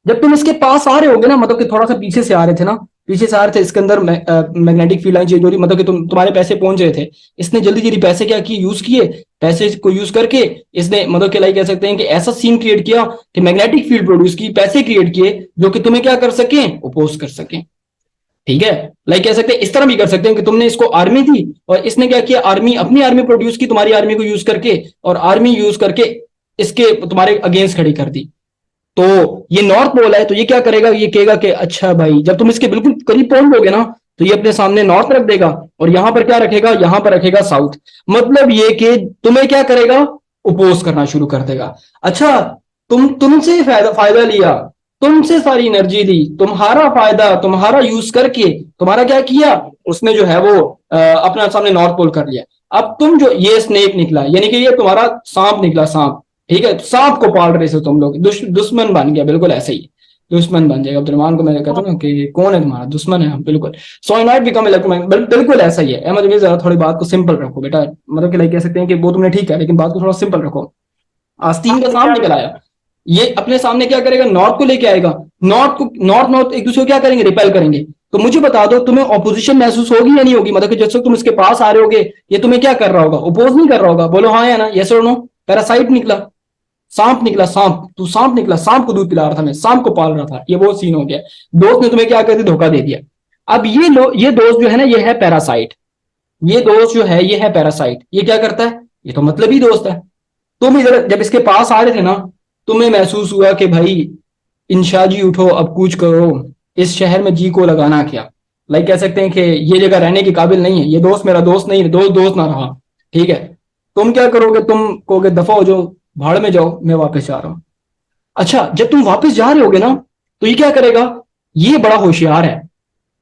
जब तुम इसके पास आ रहे होगे ना, मतलब कि थोड़ा सा पीछे से आ रहे थे ना, पीछे से आ रहे थे, इसके अंदर मैग्नेटिक फील्ड लाइन चेंज हो रही, मतलब कि तुम्हारे पैसे पहुंच रहे थे, इसने जल्दी जल्दी पैसे क्या किए, यूज किए, पैसे को यूज करके इसने मतलब कि लाइक कह सकते हैं कि ऐसा सीन क्रिएट किया कि मैग्नेटिक फील्ड प्रोड्यूस की, पैसे क्रिएट किए जो कि तुम्हें क्या कर सके, अपोज कर सके, ठीक है। लाइक कह सकते हैं इस तरह भी कर सकते हैं कि तुमने इसको आर्मी दी और इसने क्या किया, आर्मी अपनी आर्मी प्रोड्यूस की तुम्हारी आर्मी को यूज करके, और आर्मी यूज करके इसके तुम्हारे अगेंस्ट खड़ी कर दी। तो ये नॉर्थ पोल है, तो ये क्या करेगा, ये कहेगा कि अच्छा भाई, जब तुम इसके बिल्कुल करीब पहुंच लोगे ना, तो ये अपने सामने नॉर्थ रख देगा और यहां पर क्या रखेगा, यहां पर रखेगा साउथ। मतलब ये कि तुम्हें क्या करेगा, अपोज करना शुरू कर देगा। अच्छा, तुमसे फायदा फायदा लिया, तुमसे सारी एनर्जी ली, तुम्हारा फायदा तुम्हारा यूज करके तुम्हारा क्या किया, उसने जो है वो अपना सामने नॉर्थ पोल कर लिया। अब तुम जो ये स्नेक निकला, यानी कि ये तुम्हारा सांप निकला, सांप, ठीक है, सांप को पाल रहे थे तुम लोग, दुश्मन बन गया, बिल्कुल ऐसे ही दुश्मन बन जाएगा। अब्दुलरमान को मैं कहता हूँ ना कि कौन है तुम्हारा दुश्मन है हम, बिल्कुल। सो नॉट बिकम इलेक्ट्रोमैग्नेट, बिल्कुल ऐसा ही है। अहमद जमील जरा थोड़ी बात को सिंपल रखो बेटा, मतलब कि लाइक कह सकते हैं कि वो तुमने ठीक है, लेकिन बात को थोड़ा सिंपल रखो। आस्तीन का सांप निकल आया, ये अपने सामने क्या करेगा, नॉर्थ को लेके आएगा, नॉर्थ को, नॉर्थ नॉर्थ एक दूसरे को क्या करेंगे, रिपेल करेंगे। तो मुझे बता दो, तुम्हें ऑपोजिशन महसूस होगी या नहीं होगी, मतलब कि जब तक तुम इसके पास आ रहे होगे, ये तुम्हें क्या कर रहा होगा, अपोज नहीं कर रहा होगा, बोलो हाँ या ना, यस और नो। पैरासाइट निकला, सांप निकला, सांप, तू सांप निकला, सांप को दूध पिला रहा था मैं, सांप को पाल रहा था, ये वो सीन हो गया। दोस्त ने तुम्हें क्या कर दिया, धोखा दे दिया। अब ये दोस्त जो है ना, ये है पैरासाइट, ये दोस्त जो है ये है पैरासाइट, ये क्या करता है, ये तो मतलब ही दोस्त है। तुम इधर जब इसके पास आ रहे थे ना, तुम्हें महसूस हुआ कि भाई इंशा जी उठो अब कूच करो, इस शहर में जी को लगाना क्या, लाइक कह सकते हैं कि ये जगह रहने के काबिल नहीं है, ये दोस्त मेरा दोस्त नहीं है, दोस्त दोस्त ना रहा, ठीक है। तुम क्या करोगे, तुम कहोगे दफा हो जाओ, भाड़ में जाओ, मैं वापस जा रहा हूं। अच्छा, जब तुम वापस जा रहे होगे ना, तो ये क्या करेगा, ये बड़ा होशियार है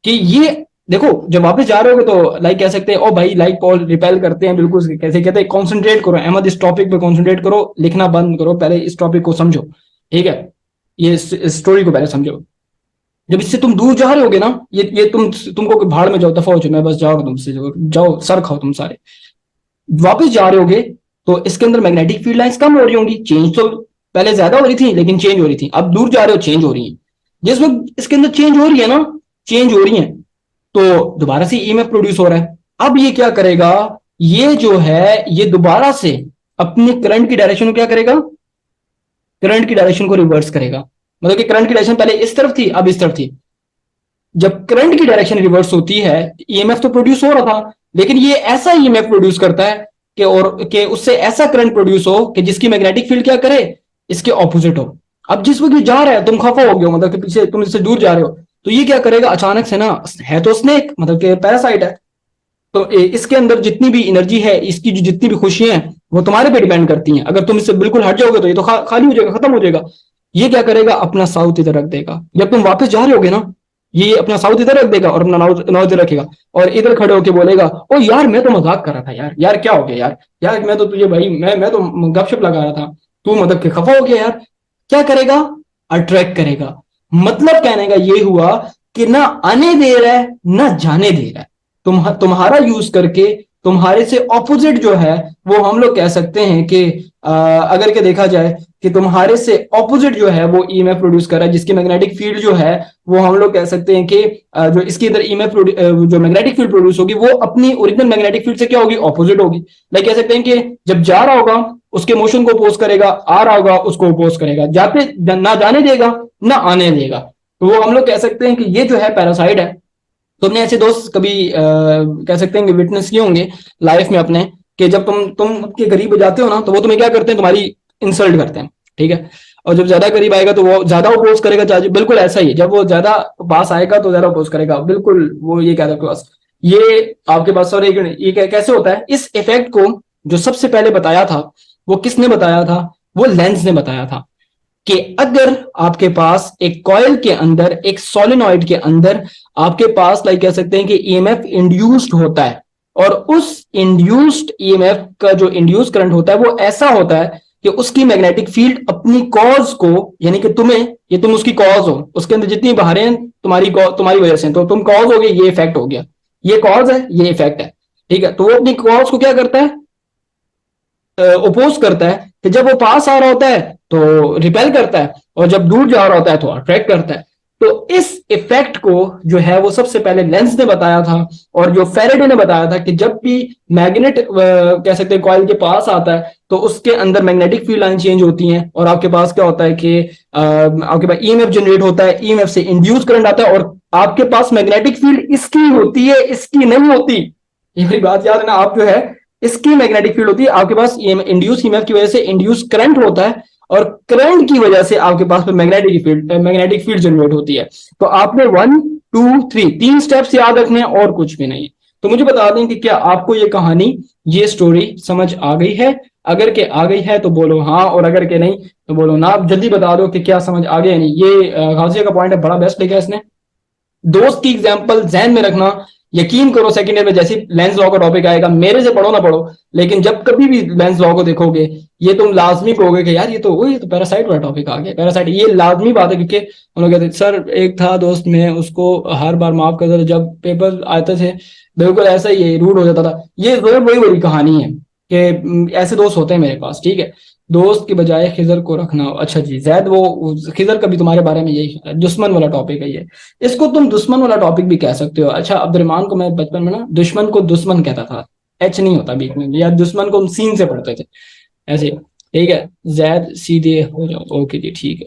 कि ये देखो, जब वापस जा रहे होगे तो लाइक कह सकते हैं ओ भाई, लाइक कॉल रिपेल करते हैं, बिल्कुल कैसे कहते हैं, कॉन्सेंट्रेट करो अहमद, इस टॉपिक पे कॉन्सेंट्रेट करो, लिखना बंद करो, पहले इस टॉपिक को समझो, ठीक है, ये स्टोरी को पहले समझो। जब इससे तुम दूर जा रहे होगे ना, ये तुमको भाड़ में जाओ, दफा हो जाओ, मैं बस जा रहा हूँ तुमसे, जाओ सर खाओ तुम सारे, वापस जा रहे होगे, तो इसके अंदर मैग्नेटिक फील्ड लाइंस कम हो रही होंगी, चेंज तो पहले ज्यादा हो रही थी लेकिन चेंज हो रही थी, अब दूर जा रहे हो चेंज हो रही है। जिस वक्त इसके अंदर चेंज हो रही है ना, चेंज हो रही है, तो दोबारा से ईएमएफ प्रोड्यूस हो रहा है। अब ये क्या करेगा, ये जो है ये दोबारा से अपने करंट की डायरेक्शन को क्या करेगा, करंट की डायरेक्शन को रिवर्स करेगा, मतलब कि करंट की डायरेक्शन पहले इस तरफ थी, अब इस तरफ थी। जब करंट की डायरेक्शन रिवर्स होती है, ईएमएफ तो प्रोड्यूस हो रहा था, लेकिन ये ऐसा ईएमएफ प्रोड्यूस करता है कि और कि उससे ऐसा करंट प्रोड्यूस हो कि जिसकी मैग्नेटिक फील्ड क्या करे, इसके ऑपोजिट हो। अब जिस वक्त ये जा रहा है, तुम खफा हो गए हो, मतलब कि पीछे तुम इससे दूर जा रहे हो, तो ये क्या करेगा, अचानक से ना, है तो स्नेक मतलब कि पैरासाइट है, तो इसके अंदर जितनी भी एनर्जी है, इसकी जो जितनी भी खुशियां हैं, वो तुम्हारे पे डिपेंड करती हैं। अगर तुम इससे बिल्कुल हट जाओगे तो ये तो खाली हो जाएगा, खत्म हो जाएगा। ये क्या करेगा, अपना साउथ इधर रख देगा, जब तुम वापस जा रहे होगे ना, ये अपना साउथ इधर रख देगा और अपना नॉर्थ इधर रखेगा, और इधर खड़े होके बोलेगा ओ यार मैं तो मजाक कर रहा था यार, यार क्या हो गया यार, यार मैं तो तुझे भाई मैं तो गपशप लगा रहा था, तू मतलब कि खफा हो गया यार। क्या करेगा, अट्रैक्ट करेगा। मतलब कहने का ये हुआ कि ना आने दे रहा है ना जाने दे रहा है, तुम्हारा यूज करके तुम्हारे से ऑपोजिट जो है, वो हम लोग कह सकते हैं कि अगर के देखा जाए कि तुम्हारे से ऑपोजिट जो है वो ईएमएफ प्रोड्यूस कर रहा है, जिसकी मैग्नेटिक फील्ड जो है वो हम लोग कह सकते हैं कि जो इसके अंदर ईएमएफ जो मैग्नेटिक फील्ड प्रोड्यूस होगी वो अपनी ओरिजिनल मैग्नेटिक फील्ड से क्या होगी, ऑपोजिट होगी। लाइक कह सकते हैं कि जब जा रहा होगा उसके मोशन को अपोज करेगा, आ रहा होगा उसको अपोज करेगा, जाते ना जाने देगा ना आने देगा। तो वो हम लोग कह सकते हैं कि ये जो है पैरासाइड है। तुमने ऐसे दोस्त कभी कह सकते हैं कि विटनेस किए होंगे लाइफ में अपने, कि जब तुम उनके करीब जाते हो ना तो वो तुम्हें क्या करते हैं, तुम्हारी इंसल्ट करते हैं, ठीक है। और जब ज्यादा करीब आएगा तो वो ज्यादा अपोज करेगा, चार्ज बिल्कुल ऐसा ही है, जब वो ज्यादा पास आएगा तो ज्यादा अपोज करेगा, बिल्कुल वो ये कहता है बस। ये आपके पास, सॉरी ये कैसे होता है, इस इफेक्ट को जो सबसे पहले बताया था वो किसने बताया था, वो लेंस ने बताया था कि अगर आपके पास एक कॉइल के अंदर, एक सोलेनॉइड के अंदर आपके पास लाइक कह सकते हैं कि ईएमएफ इंड्यूस्ड होता है, और उस इंड्यूस्ड ईएमएफ का जो इंड्यूस करंट होता है वो ऐसा होता है कि उसकी मैग्नेटिक फील्ड अपनी कॉज को, यानी कि तुम्हें, ये तुम उसकी कॉज हो, उसके अंदर जितनी बहारें तुम्हारी वजह से, तो तुम कॉज हो गए, ये इफेक्ट हो गया, ये कॉज है ये इफेक्ट है, ठीक है। तो वो अपनी कॉज को क्या करता है, ओपोज करता है, कि जब वो पास आ रहा होता है तो रिपेल करता है, और जब दूर जा रहा होता है तो अट्रैक्ट करता है। तो इस इफेक्ट को जो है वो सबसे पहले लेंस ने बताया था, और जो फेरेडे ने बताया था कि जब भी मैग्नेट कह सकते हैं कॉइल के पास आता है तो उसके अंदर मैग्नेटिक फील्ड लाइन चेंज होती हैं, और आपके पास क्या होता है कि आपके पास ईएमएफ जनरेट होता है, ईएमएफ से इंड्यूस करंट आता है, और आपके पास मैग्नेटिक फील्ड इसकी होती है, इसकी नहीं होती। ये मेरी बात याद है ना, आप जो है इसकी मैग्नेटिक फील्ड होती है, आपके पास इंड्यूस ईएमएफ की वजह से इंड्यूस करंट होता है, और करंट की वजह से आपके पास मैग्नेटिक फील्ड जनरेट होती है। तो आपने 1 2 3 तीन स्टेप्स याद रखने हैं और कुछ भी नहीं। तो मुझे बता दें कि क्या आपको ये कहानी, ये स्टोरी समझ आ गई है? अगर के आ गई है तो बोलो हाँ, और अगर के नहीं तो बोलो ना। आप जल्दी बता दो कि क्या समझ आ गया नहीं। ये गाजिया का पॉइंट है, बड़ा बेस्ट लिखा है इसने। दोस्त की एग्जाम्पल जहन में रखना। यकीन करो सेकंड ईयर में जैसे लेंस लॉ का टॉपिक आएगा, मेरे से पढ़ो ना पढ़ो, लेकिन जब कभी भी लेंस लॉ को देखोगे, ये तुम लाजमी कहोगे कि यार ये तो पैरासाइट वाला टॉपिक आ गया। पैरासाइट ये लाजमी बात है, क्योंकि हम लोग कहते सर, एक था दोस्त में, उसको हर बार माफ कर दो, जब पेपर आते थे बिल्कुल ऐसा ही रूड हो जाता था। ये जो है वही वही कहानी है कि ऐसे दोस्त होते हैं मेरे पास, ठीक है। दोस्त की बजाय खिजर को रखना। अच्छा जी जैद, वो खिजर का भी तुम्हारे बारे में यही दुश्मन वाला टॉपिक है ये, इसको तुम दुश्मन वाला टॉपिक भी कह सकते हो। अच्छा, अब्दुलरहमान को मैं बचपन में ना दुश्मन को दुश्मन कहता था, एच नहीं होता बीच में, या दुश्मन को हम सीन से पढ़ते थे ऐसे, ठीक है। जैद सीधे हो जाओ, ओके जी ठीक है।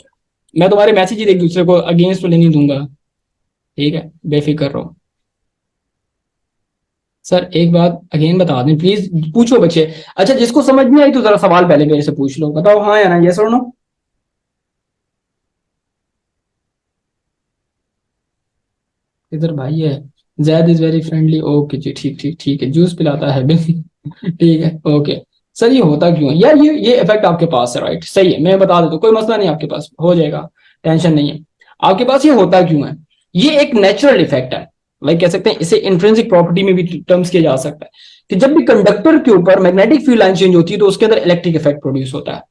मैं तुम्हारे मैसेज ही एक दूसरे को अगेंस्ट तो नहीं दूंगा, ठीक है, बेफिक्र रहो। सर एक बात अगेन बता दें प्लीज, पूछो बच्चे। अच्छा, जिसको समझ नहीं आई तो जरा सवाल पहले मेरे से पूछ लो, बताओ हाँ या ना, यस और नो। इधर भाई है, Zaid is very friendly, okay जी ठीक ठीक ठीक है, जूस पिलाता है बिल्कुल ठीक है ओके। सर ये होता क्यों है यार, ये इफेक्ट आपके पास है, राइट, सही है, मैं बता देता हूँ, कोई मसला नहीं, आपके पास हो जाएगा, टेंशन नहीं है। आपके पास ये होता क्यों है, ये एक नेचुरल इफेक्ट है, लाइक कह सकते हैं इसे इंट्रिंसिक प्रॉपर्टी में भी टर्म्स किया जा सकता है, कि जब भी कंडक्टर के ऊपर मैग्नेटिक फील्ड लाइन चेंज होती है तो उसके अंदर इलेक्ट्रिक इफेक्ट प्रोड्यूस होता है,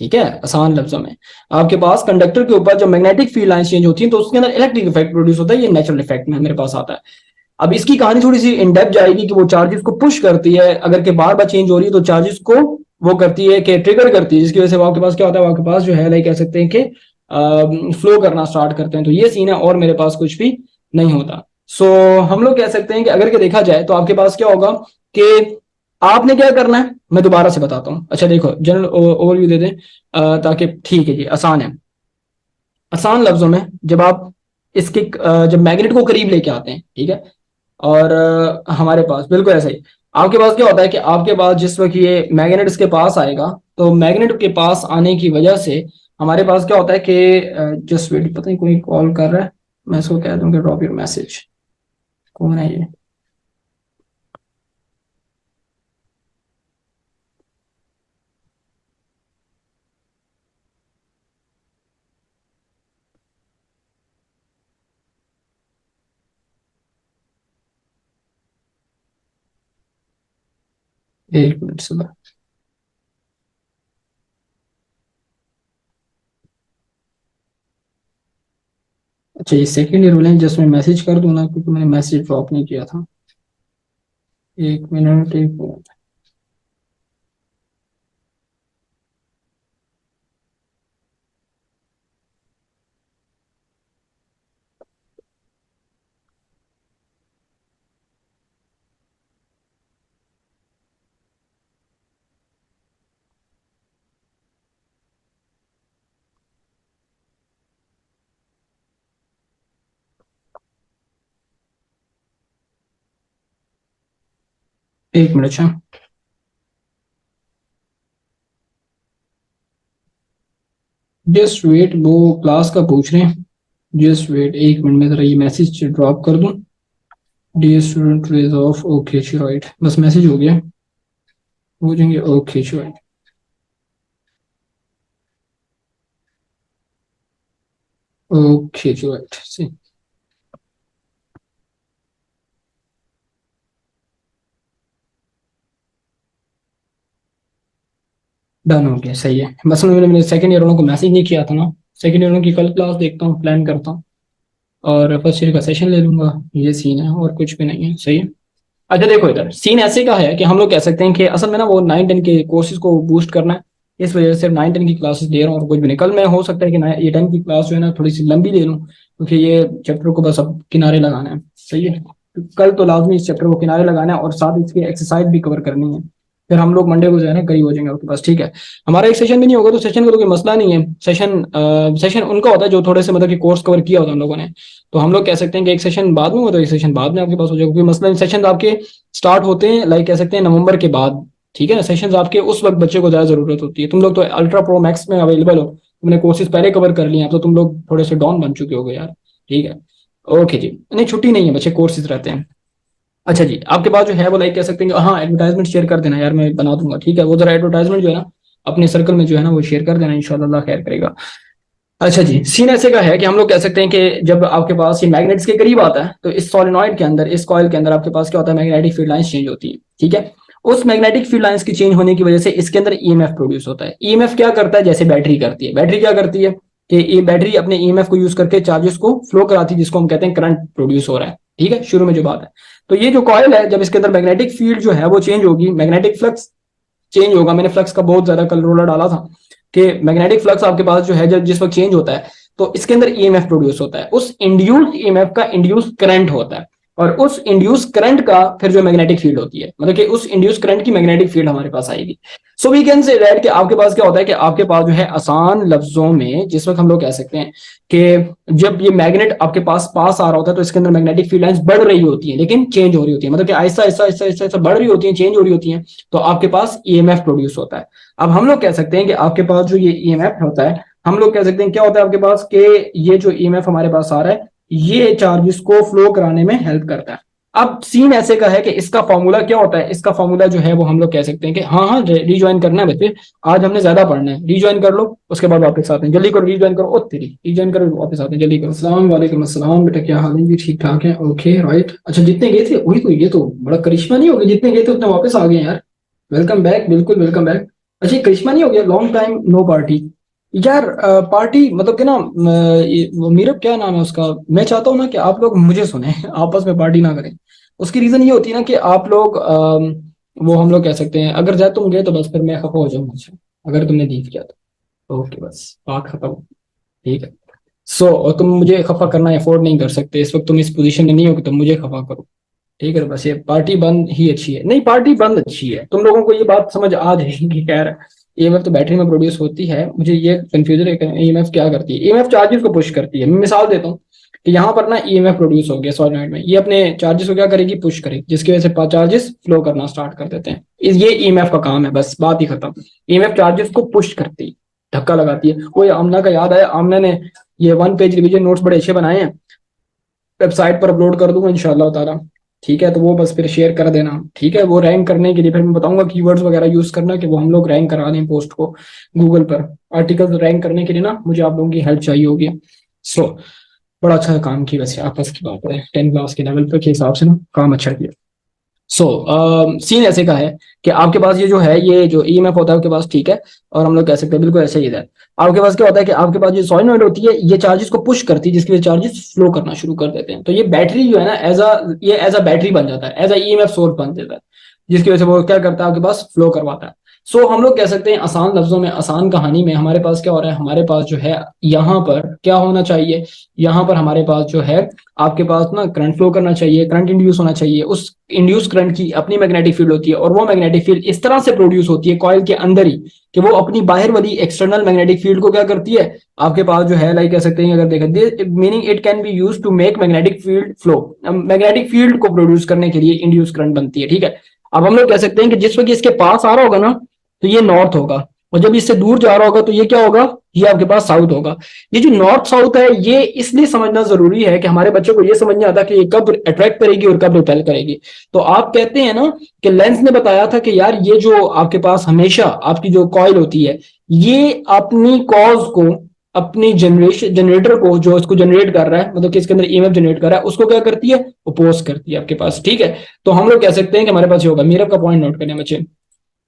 ठीक है, आसान लफ्जों में। आपके पास कंडक्टर के ऊपर जब मैग्नेटिक फील्ड लाइन चेंज होती है तो उसके अंदर इलेक्ट्रिक इफेक्ट प्रोड्यूस होता है, ये नेचुरल इफेक्ट में मेरे पास आता है। अब इसकी कहानी थोड़ी सी इन डेप्थ जाएगी कि वो चार्जेस को पुश करती है, अगर के बार बार चेंज हो रही है तो चार्जेस को वो करती है कि ट्रिगर करती है, जिसकी वजह से वो आपके पास क्या होता है, वो आपके पास जो है लाइक कह सकते हैं कि फ्लो करना स्टार्ट करते हैं, तो ये सीन है, और मेरे पास कुछ भी नहीं होता। सो हम लोग कह सकते हैं कि अगर के देखा जाए तो आपके पास क्या होगा कि आपने क्या करना है, मैं दोबारा से बताता हूँ। अच्छा देखो, जनरल ओवरव्यू दे दें ताकि ठीक है जी, आसान है। आसान लफ्जों में, जब आप इसके जब मैग्नेट को करीब लेके आते हैं, ठीक है, और हमारे पास बिल्कुल ऐसा ही, आपके पास क्या होता है कि आपके पास जिस वक्त ये मैग्नेट इसके पास आएगा, तो मैग्नेट के पास आने की वजह से हमारे पास क्या होता है कि जस्ट वेट, पता नहीं कोई कॉल कर रहा है, मैं इसको कह दूं कि ड्रॉप योर मैसेज। कौन है ये? एक मिनट से अच्छा, ये सेकंड ईयर वाले हैं, जस्ट मैं मैसेज कर दूं ना, क्योंकि मैंने मैसेज ड्रॉप नहीं किया था। एक मिनट, एक मिनट। एक मिनट, अच्छा। जस्ट वेट, वो क्लास का पूछ रहे हैं। जस्ट वेट, 1 मिनट में जरा ये मैसेज ड्रॉप कर दूं। Dear student raise off, okay right, बस मैसेज हो गया। पूछेंगे okay right. Okay right see, done हो गया, सही है। बस मैंने सेकंड ईयर वालों को मैसेज नहीं किया था ना। सेकंड ईयर वालों की कल क्लास देखता हूँ, प्लान करता हूँ, और फर्स्ट ईयर का सेशन ले लूंगा। ये सीन है, और कुछ भी नहीं है, सही है। अच्छा देखो, इधर सीन ऐसे का है कि हम लोग कह सकते हैं कि असल में ना वो 9-10 के कोर्सेज को बूस्ट करना है। इस वजह से 9-10 की क्लासेस दे रहा हूँ, और कुछ भी नहीं। कल मैं हो सकता है कि ये 10 की क्लास जो है ना थोड़ी सी लंबी ले लूँ, क्योंकि ये चैप्टर को बस अब किनारे लगाना है, सही है। तो कल तो लाजमी इस चैप्टर को किनारे लगाना है, और साथ इसकी एक्सरसाइज भी कवर करनी है। फिर हम लोग मंडे को जो है ना करीब हो जाएंगे आपके पास, ठीक है। हमारा एक सेशन भी नहीं होगा, तो सेशन का तो कोई मसला नहीं है। सेशन उनका होता है जो थोड़े से मतलब कि कोर्स कवर किया होता है हम लोगों ने। तो हम लोग कह सकते हैं कि एक सेशन बाद में हो तो एक सेशन बाद में आपके पास हो जाएगा, कोई मसला नहीं। सेशन आपके स्टार्ट होते हैं लाइक कह सकते हैं नवंबर के बाद, ठीक है ना। सेशंस आपके उस वक्त बच्चे को ज्यादा जरूरत होती है। तुम लोग तो अल्ट्रा प्रो मैक्स में अवेलेबल हो, तुमने कोर्सेज पहले कवर कर लिए हैं, तो तुम लोग थोड़े से डॉन बन चुके हो यार, ठीक है। ओके जी, नहीं छुट्टी नहीं है, बच्चे कोर्सेज रहते हैं। अच्छा जी, आपके पास जो है वो लाइक कह सकते हैं कि हाँ एडवर्टाइजमेंट शेयर कर देना यार, मैं बना दूंगा, ठीक है। वो जरा एडवर्टाइजमेंट जो है ना अपने सर्कल में जो है ना वो शेयर कर देना, इंशाल्लाह अल्लाह खैर करेगा। अच्छा जी, सीन ऐसे का है कि हम लोग कह सकते हैं कि जब आपके पास ये मैग्नेट्स के करीब आता है, तो इस सोलेनॉइड के अंदर, इस कॉइल के अंदर आपके पास क्या होता है, मैग्नेटिक फील्ड लाइंस चेंज होती है, ठीक है। उस मैग्नेटिक फील्ड लाइंस की चेंज होने की वजह से इसके अंदर ईएमएफ प्रोड्यूस होता है। ईएमएफ क्या करता है, जैसे बैटरी करती है। बैटरी क्या करती है कि ये बैटरी अपने ईएमएफ को यूज करके चार्जेस को फ्लो कराती है, जिसको हम कहते हैं करंट प्रोड्यूस हो रहा है, ठीक है, शुरू में जो बात है। तो ये जो कॉइल है, जब इसके अंदर मैग्नेटिक फील्ड जो है वो चेंज होगी, मैग्नेटिक फ्लक्स चेंज होगा। मैंने फ्लक्स का बहुत ज्यादा कल रोलर डाला था कि मैग्नेटिक फ्लक्स आपके पास जो है जब जिस वक्त चेंज होता है, तो इसके अंदर ईएमएफ प्रोड्यूस होता है। उस इंड्यूस्ड ईएमएफ का इंड्यूस करंट होता है, और उस इंड्यूस करंट का फिर जो मैग्नेटिक फील्ड होती है, मतलब कि उस इंड्यूस करंट की मैग्नेटिक फील्ड हमारे पास आएगी। So we can say that कि आपके पास क्या होता है कि आपके पास जो है आसान लफ्जों में जिस वक्त हम लोग कह सकते हैं कि जब ये मैग्नेट आपके पास पास आ रहा होता है, तो इसके अंदर मैग्नेटिक फील्ड लाइंस बढ़ रही होती है, लेकिन चेंज हो रही होती है, मतलब कि आहिस्ता आहिस्ता आहिस्ता आहिस्ता आहिस्ता बढ़ रही होती है, चेंज हो रही होती है। तो आपके पास ईएमएफ प्रोड्यूस होता है। अब हम लोग कह सकते हैं कि आपके पास जो ये ईएमएफ होता है, हम लोग कह सकते हैं क्या होता है आपके पास कि ये जो ईएमएफ हमारे पास आ रहा है, ये चार्जेस को फ्लो कराने में हेल्प करता है। अब सीन ऐसे का है कि इसका फॉर्मूला क्या होता है, इसका फॉर्मूला जो है वो हम लोग कह सकते हैं कि हाँ हाँ रिज्वाइन करना है बच्चे, आज हमने ज्यादा पढ़ना है। रिज्वाइन कर लो, उसके बाद वापस आते हैं, जल्दी करो, रिज्वाइन करो। ओ तेरी, रिज्वाइन करो, वापस आते हैं, जल्दी करो। अस्सलाम वालेकुम। अस्सलाम बेटा, क्या हाल है जी, ठीक ठाक है, ओके राइट। अच्छा जितने गए थे वही तो, ये तो बड़ा करिश्मा नहीं हो गया, जितने गए थे उतने वापस आ गए यार। वेलकम बैक, बिल्कुल वेलकम बैक। अच्छा ये करिश्मा नहीं हो गया, लॉन्ग टाइम नो पार्टी यार। पार्टी मतलब कि ना मीरब क्या नाम है उसका, मैं चाहता हूँ ना कि आप लोग मुझे सुने आपस में पार्टी ना करें। उसकी रीजन ये होती है ना कि आप लोग वो हम लोग कह सकते हैं, अगर जाए तुम गए तो बस फिर मैं खफा हो जाऊंगा मुझसे, अगर तुमने दीद किया तो ओके बस बात खत्म, ठीक है। और तुम मुझे खफा करना अफोर्ड नहीं कर सकते, इस वक्त तुम इस पोजीशन में नहीं हो कि तुम मुझे खफा करो, ठीक है। बस ये पार्टी बंद ही अच्छी है, नहीं पार्टी बंद अच्छी है, तुम लोगों को ये बात समझ आ जाएगी। खैर ईएमएफ तो बैटरी में प्रोड्यूस होती है, मुझे ये कंफ्यूजन है कि ईएमएफ क्या करती है। ईएमएफ चार्जेस को पुश करती है। मैं मिसाल देता हूँ कि यहाँ पर ना ईएमएफ प्रोड्यूस हो गया सॉलिनॉइड में, ये अपने चार्जेस को क्या करेगी, पुश करेगी, जिसकी वजह से चार्जेस फ्लो करना स्टार्ट कर देते हैं। ये ईएमएफ का काम है, बस बात ही खत्म। ईएमएफ चार्जेस को पुश करती है, धक्का लगाती है। वो आमना का याद आया, आमना ने ये 1 पेज रिवीजन नोट्स बड़े अच्छे बनाए हैं, वेबसाइट पर अपलोड कर दूंगा इंशाल्लाह ताला, ठीक है। तो वो बस फिर शेयर कर देना, ठीक है। वो रैंक करने के लिए फिर मैं बताऊंगा कीवर्ड्स वगैरह यूज करना, कि वो हम लोग रैंक करा दें पोस्ट को गूगल पर। आर्टिकल रैंक करने के लिए ना मुझे आप लोगों की हेल्प चाहिए होगी। सो बड़ा अच्छा काम किया वैसे, आपस की बात है, 10 क्लास के लेवल पर के हिसाब से ना काम अच्छा किया। सीन ऐसे का है कि आपके पास ये जो है, ये जो ईएमएफ होता है आपके पास, ठीक है। और हम लोग कह सकते हैं बिल्कुल ऐसे ही है। आपके पास क्या होता है कि आपके पास जो सॉलिनॉइड होती है, ये चार्जेस को पुश करती है, जिसकी वजह चार्जेस फ्लो करना शुरू कर देते हैं। तो ये बैटरी जो है ना एज अ बैटरी बन जाता है, एज अ ईएमएफ सोर्स बन जाता है, जिसकी वजह से वो क्या करता है आपके पास, फ्लो करवाता है। हम लोग कह सकते हैं आसान लफ्जों में, आसान कहानी में, हमारे पास क्या हो रहा है, हमारे पास जो है यहाँ पर क्या होना चाहिए, यहाँ पर हमारे पास जो है आपके पास ना करंट फ्लो करना चाहिए, करंट इंड्यूस होना चाहिए। उस इंड्यूस करंट की अपनी मैग्नेटिक फील्ड होती है, और वो मैग्नेटिक फील्ड इस तरह से प्रोड्यूस होती है कॉइल के अंदर ही, कि वो अपनी बाहर वाली एक्सटर्नल मैग्नेटिक फील्ड को क्या करती है आपके पास जो है, लाइक कह सकते हैं, अगर देखें meaning it can be use to make magnetic field flow, magnetic field को प्रोड्यूस करने के लिए इंड्यूस करंट बनती है, ठीक है। अब हम लोग कह सकते हैं कि जिस वक्त इसके पास आ रहा होगा ना, तो ये नॉर्थ होगा, और जब इससे दूर जा रहा होगा तो ये क्या होगा, ये आपके पास साउथ होगा। ये जो नॉर्थ साउथ है ये इसलिए समझना जरूरी है कि हमारे बच्चों को ये समझ में आता कि ये कब अट्रैक्ट करेगी और कब रिपेल करेगी। तो आप कहते हैं ना कि लेंस ने बताया था कि यार ये जो आपके पास हमेशा आपकी जो कॉइल होती है ये अपनी कॉज को, अपनी जनरेशन जनरेटर को जो इसको जनरेट कर रहा है, मतलब कि इसके अंदर ईएमएफ जनरेट कर रहा है, उसको क्या करती है, अपोज करती है आपके पास। ठीक है, तो हम लोग कह सकते हैं कि हमारे पास ये होगा, मिरर का पॉइंट नोट करने बच्चे।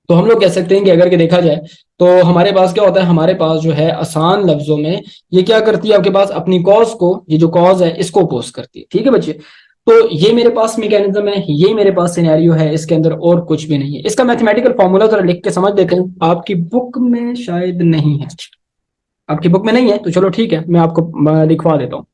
तो हम लोग कह सकते हैं कि अगर के देखा जाए तो हमारे पास क्या होता है, हमारे पास जो है आसान लफ्जों में ये क्या करती है आपके पास, अपनी कॉज को, ये जो कॉज है इसको अपोज करती है। ठीक है बच्चे, तो ये मेरे पास मैकेनिज्म है, ये मेरे पास सिनेरियो है, इसके अंदर और कुछ भी नहीं है। इसका मैथमेटिकल फॉर्मूला जरा लिख के समझ देते हैं, आपकी बुक में शायद नहीं है, आपकी बुक में नहीं है तो चलो ठीक है, मैं आपको लिखवा देता हूँ।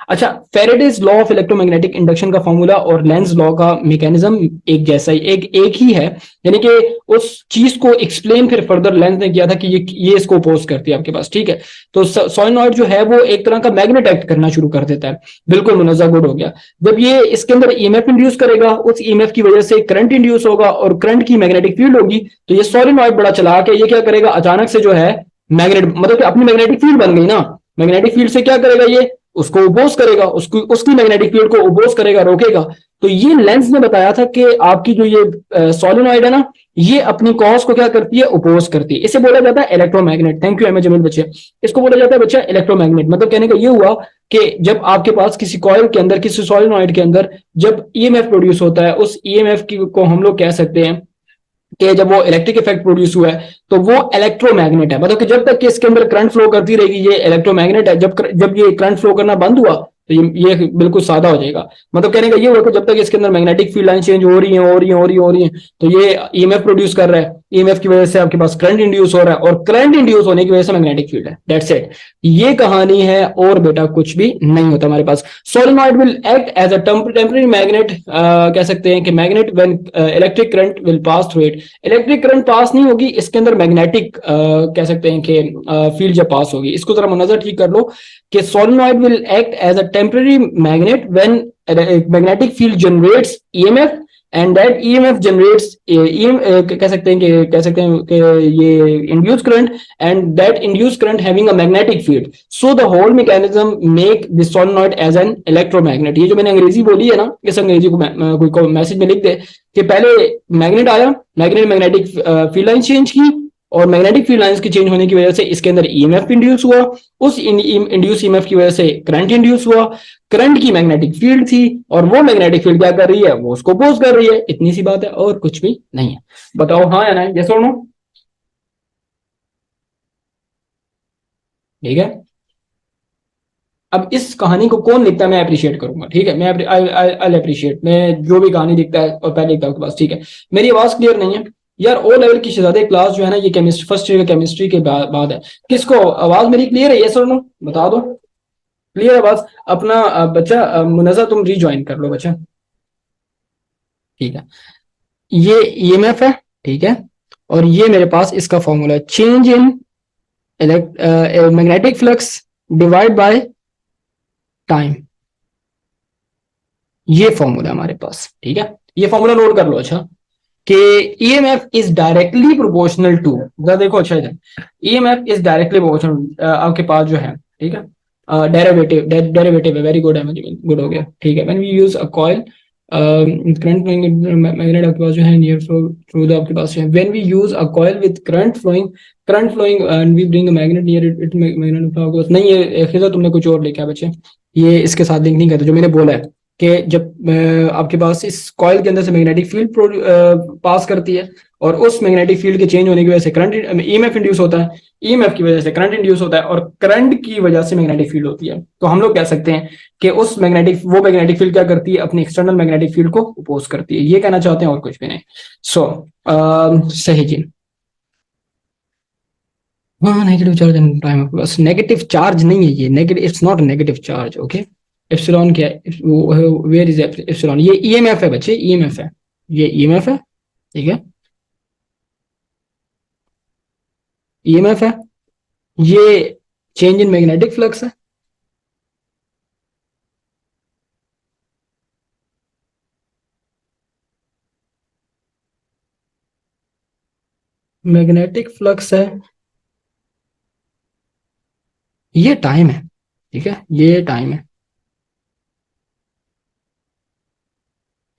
अच्छा, Faraday's law of electromagnetic induction का फॉर्मूला और लेंज लॉ का मैकेनिज्म एक जैसा ही, एक ही है। यानी कि उस चीज को एक्सप्लेन फिर फर्दर लेंज ने किया था कि ये इसको अपोज करती है आपके पास। ठीक है, तो सोलेनॉइड जो है वो एक तरह का मैग्नेट एक्ट करना शुरू कर देता है। बिल्कुल मुनज़्ज़ा, गुड हो गया। जब ये इसके अंदर ईएमएफ इंड्यूस करेगा, उस ईएमएफ की वजह से करंट इंड्यूस होगा और करंट की मैग्नेटिक फील्ड होगी, तो ये सोलेनॉइड बड़ा चला के ये क्या करेगा, अचानक से जो है मैग्नेट, मतलब कि अपनी मैग्नेटिक फील्ड बन गई ना, मैग्नेटिक फील्ड से क्या करेगा ये, उसको ओपोज करेगा, उसकी उसकी मैग्नेटिक फील्ड को ओपोज करेगा, रोकेगा। तो ये लेंस ने बताया था कि आपकी जो ये सोलेनॉइड है ना, ये अपनी कॉज को क्या करती है, ओपोज करती है। इसे बोला जाता है इलेक्ट्रोमैग्नेट। थैंक यू एम जमील बच्चे। इसको बोला जाता है बच्चा इलेक्ट्रोमैग्नेट। मतलब कहने का ये हुआ कि जब आपके पास किसी कॉइल के अंदर, किसी सोलेनॉइड के अंदर जब ईएमएफ प्रोड्यूस होता है, उस ईएमएफ की को हम लोग कह सकते हैं कि जब वो इलेक्ट्रिक इफेक्ट प्रोड्यूस हुआ है तो वो इलेक्ट्रोमैग्नेट है। मतलब कि जब तक कि इसके अंदर करंट फ्लो करती रहेगी ये इलेक्ट्रोमैग्नेट है, जब ये करंट फ्लो करना बंद हुआ तो ये बिल्कुल सादा हो जाएगा। मतलब कहने का ये हुआ कि जब तक इसके अंदर मैग्नेटिक फील्ड लाइन चेंज हो रही है, हो रही है, हो रही है, हो रही है, तो ये ईएमएफ प्रोड्यूस कर रहा है, ईएमएफ की वजह से आपके पास करंट इंड्यूस हो रहा है, और करंट इंड्यूस होने की वजह से मैग्नेटिक फील्ड है। दैट्स इट, ये कहानी है, और बेटा कुछ भी नहीं होता हमारे पास। Solenoid will act as a temporary magnet, कह सकते हैं कि magnet when electric current will pass through it. Electric current pass नहीं होगी इसके अंदर, मैग्नेटिक कह सकते हैं कि फील्ड जब पास होगी। इसको जरा मुनज़र ठीक कर लो कि solenoid will act as a temporary magnet when magnetic field generates EMF, and that EMF generates कह सकते हैं कि ये induce current, and that induce current having a magnetic field, so the whole mechanism make the solenoid as an electromagnet. ये जो मैंने अंग्रेजी बोली है ना, इस अंग्रेजी को मैसेज में लिख दे कि पहले मैग्नेट आया, magnet magnetic field line change की, और मैग्नेटिक फील्ड लाइंस के चेंज होने की वजह से इसके अंदर ईएमएफ इंड्यूस हुआ, उस इंड्यूस ईएमएफ की वजह से करंट इंड्यूस हुआ, करंट की मैग्नेटिक फील्ड थी, और वो मैग्नेटिक फील्ड क्या कर रही है, वो उसको अपोज कर रही है। इतनी सी बात है और कुछ भी नहीं है। बताओ हाँ या नहीं, यस और नो। ठीक है, अब इस कहानी को कौन लिखता है मैं अप्रिशिएट करूंगा। ठीक है, मैं आई अप्रिशिएट, मैं जो भी कहानी लिखता है और पहले लिखता हूँ बस। ठीक है, मेरी आवाज क्लियर नहीं है यार। ओ लेवल की शहजादे क्लास जो है ना, ये केमिस्ट्री फर्स्ट ईयर का केमिस्ट्री के बाद है। किसको आवाज मेरी क्लियर है, यस और नो, बता दो। क्लियर आवाज अपना बच्चा मुनजा तुम रीज्वाइन कर लो बच्चा। ठीक है, ये ईएमएफ है। ठीक है, और ये मेरे पास इसका फॉर्मूला है, change in magnetic flux divide by time. ये फॉर्मूला हमारे पास। ठीक है, ये फॉर्मूला नोट कर लो अच्छा, कि EMF is directly proportional to, देखो अच्छा इधर, ईएमएफ इज डायरेक्टली प्रोपोर्शनल आपके पास जो है। ठीक है, डेरिवेटिव डेरिवेटिव है, वेरी गुड है, गुड हो गया। ठीक है, when we use a coil current magnet आपके पास जो है नियर फ्लो थ्रू द आपके पास है, when we use a coil with current flowing and we bring a magnet near it magnet flow. नहीं, ये खिजा तुमने कुछ और लिखा है बच्चे, ये इसके साथ लिंक नहीं करते जो मैंने बोला है कि जब आपके पास इस कॉइल के अंदर से मैग्नेटिक फील्ड पास करती है, और उस मैग्नेटिक फील्ड के चेंज होने की वजह से करंट ईएमएफ इंड्यूस होता है, ईएमएफ की वजह से करंट इंड्यूस होता है, और करंट की वजह से मैग्नेटिक फील्ड होती है। तो हम लोग कह सकते हैं कि वो मैग्नेटिक फील्ड क्या करती है, अपनी एक्सटर्नल मैग्नेटिक फील्ड को अपोज करती है। ये कहना चाहते हैं और कुछ भी नहीं। सो सही जी। हाँ, नेगेटिव चार्ज एंड टाइम बस, नेगेटिव चार्ज नहीं है ये, negative, it's not negative charge. Okay, epsilon क्या है, वेयर इज एप्सिलॉन, ये ईएमएफ है बच्चे, ईएमएफ है, ये ईएमएफ है। ठीक है, ईएमएफ है, ये चेंज इन मैग्नेटिक फ्लक्स है। मैग्नेटिक फ्लक्स है, ये टाइम है, ठीक है, ये टाइम है,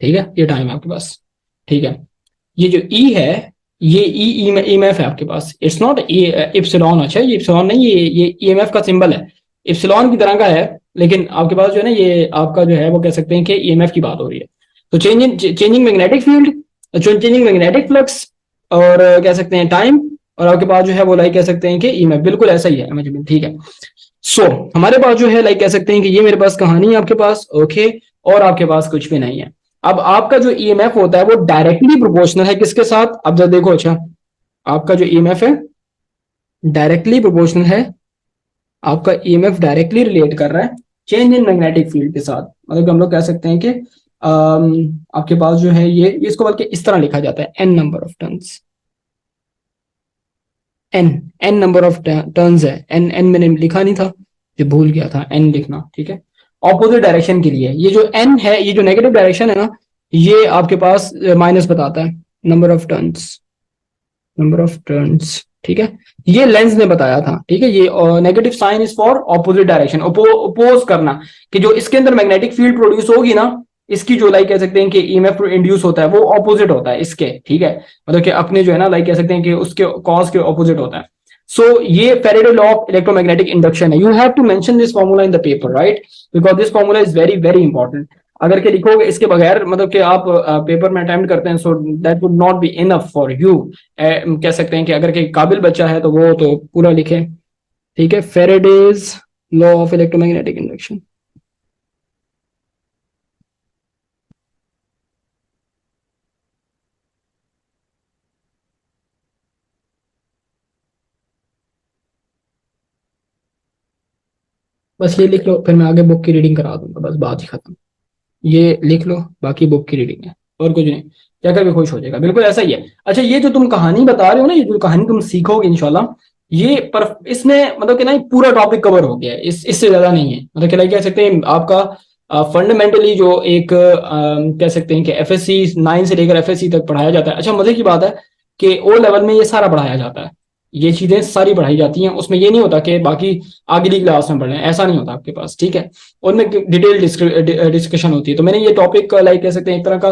ठीक है, ये टाइम है आपके पास, ठीक है। ये जो ई है, ये ई ईएमएफ है आपके पास, इट्स नॉट इप्सिलॉन, अच्छा ये इप्सिलॉन नहीं, ये ईएमएफ का सिंबल है, इप्सिलॉन की तरह का है, लेकिन आपके पास जो है ना, ये आपका जो है वो कह सकते हैं कि ईएमएफ की बात हो रही है। तो changing magnetic field, changing magnetic flux, और कह सकते हैं टाइम, और आपके पास जो है वो लाइक कह सकते हैं कि ईएमएफ, बिल्कुल ऐसा ही है, ठीक है। सो हमारे पास जो है लाइक कह सकते हैं कि ये मेरे पास कहानी है आपके पास, ओके, और आपके पास कुछ भी नहीं है। अब आपका जो ईएमएफ होता है वो डायरेक्टली प्रोपोर्शनल है किसके साथ, अब जब देखो, अच्छा, आपका जो ईएमएफ है डायरेक्टली प्रोपोर्शनल है, आपका ईएमएफ डायरेक्टली रिलेट कर रहा है चेंज इन मैग्नेटिक फील्ड के साथ, मतलब कि हम लोग कह सकते हैं कि आपके पास जो है ये इसको बल्कि इस तरह लिखा जाता है, N number of turns, N N number of turns है, एन एन मैंने लिखा नहीं था, जो भूल गया था एन लिखना, ठीक है। ऑपोजिट डायरेक्शन के लिए ये जो एन है, ये जो नेगेटिव डायरेक्शन है ना, ये आपके पास माइनस बताता है, number of turns, number of turns, ठीक है। ये लेंस ने बताया था, ठीक है, ये negative sign is for opposite direction, oppose करना, कि जो इसके अंदर मैग्नेटिक फील्ड प्रोड्यूस होगी ना, इसकी जो लाइक कह सकते हैं कि ईएमएफ इंड्यूस होता है वो ऑपोजिट होता है इसके, ठीक है, मतलब कि अपने जो है ना लाइक कह सकते हैं कि उसके कॉज के ऑपोजिट होता है। सो ये Faraday law of electromagnetic induction है, you have to mention this formula in the paper, right, because this formula is very very important. अगर के लिखोगे इसके बगैर, मतलब कि आप पेपर में अटेम्प्ट करते हैं, so that would not be enough for you, कह सकते हैं कि अगर के काबिल बच्चा है तो वो तो पूरा लिखे, ठीक है, Faraday's law of electromagnetic induction. बस ये लिख लो, फिर मैं आगे बुक की रीडिंग करा दूंगा, बस बात ही खत्म। ये लिख लो, बाकी बुक की रीडिंग है, और कुछ नहीं, क्या कर भी खुश हो जाएगा, बिल्कुल ऐसा ही है। अच्छा, ये जो तुम कहानी बता रहे हो ना, ये जो कहानी तुम सीखोगे इंशाल्लाह, ये पर इसमें मतलब कि ना पूरा टॉपिक कवर हो गया है, इससे ज्यादा नहीं है, मतलब कि लाइक कह सकते हैं आपका फंडामेंटली जो एक कह सकते हैं कि एफएससी 9 से लेकर एफएससी तक पढ़ाया जाता है। अच्छा, मजे की बात है कि ओ लेवल में ये सारा पढ़ाया जाता है, ये चीजें सारी पढ़ाई जाती हैं, उसमें ये नहीं होता कि बाकी अगली क्लास में पढ़े, ऐसा नहीं होता आपके पास, ठीक है, उनमें डिटेल डिस्कशन होती है। तो मैंने ये टॉपिक लाइक कह सकते हैं एक तरह का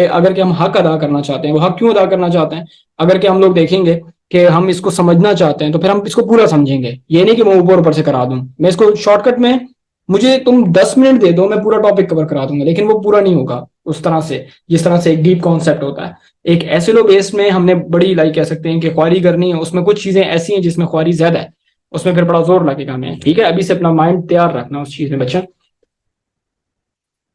अगर कि हम हक अदा करना चाहते हैं, वो हक क्यों अदा करना चाहते हैं, अगर कि हम लोग देखेंगे कि हम इसको समझना चाहते हैं तो फिर हम इसको पूरा समझेंगे, ये नहीं कि मैं ऊपर ऊपर से करा दूं, मैं इसको शॉर्टकट में, मुझे तुम 10 मिनट दे दो मैं पूरा टॉपिक कवर करा दूंगा, लेकिन वो पूरा नहीं होगा उस तरह से, जिस तरह से एक डीप कॉन्सेप्ट होता है। एक एसिलो बेस में हमने बड़ी लाइक कह सकते हैं कि ख्वारी करनी है, उसमें कुछ चीजें ऐसी हैं जिसमें ख्वारी ज्यादा है, उसमें फिर बड़ा जोर लगेगा हमें, ठीक है, अभी से अपना माइंड तैयार रखना उस चीज में बच्चा,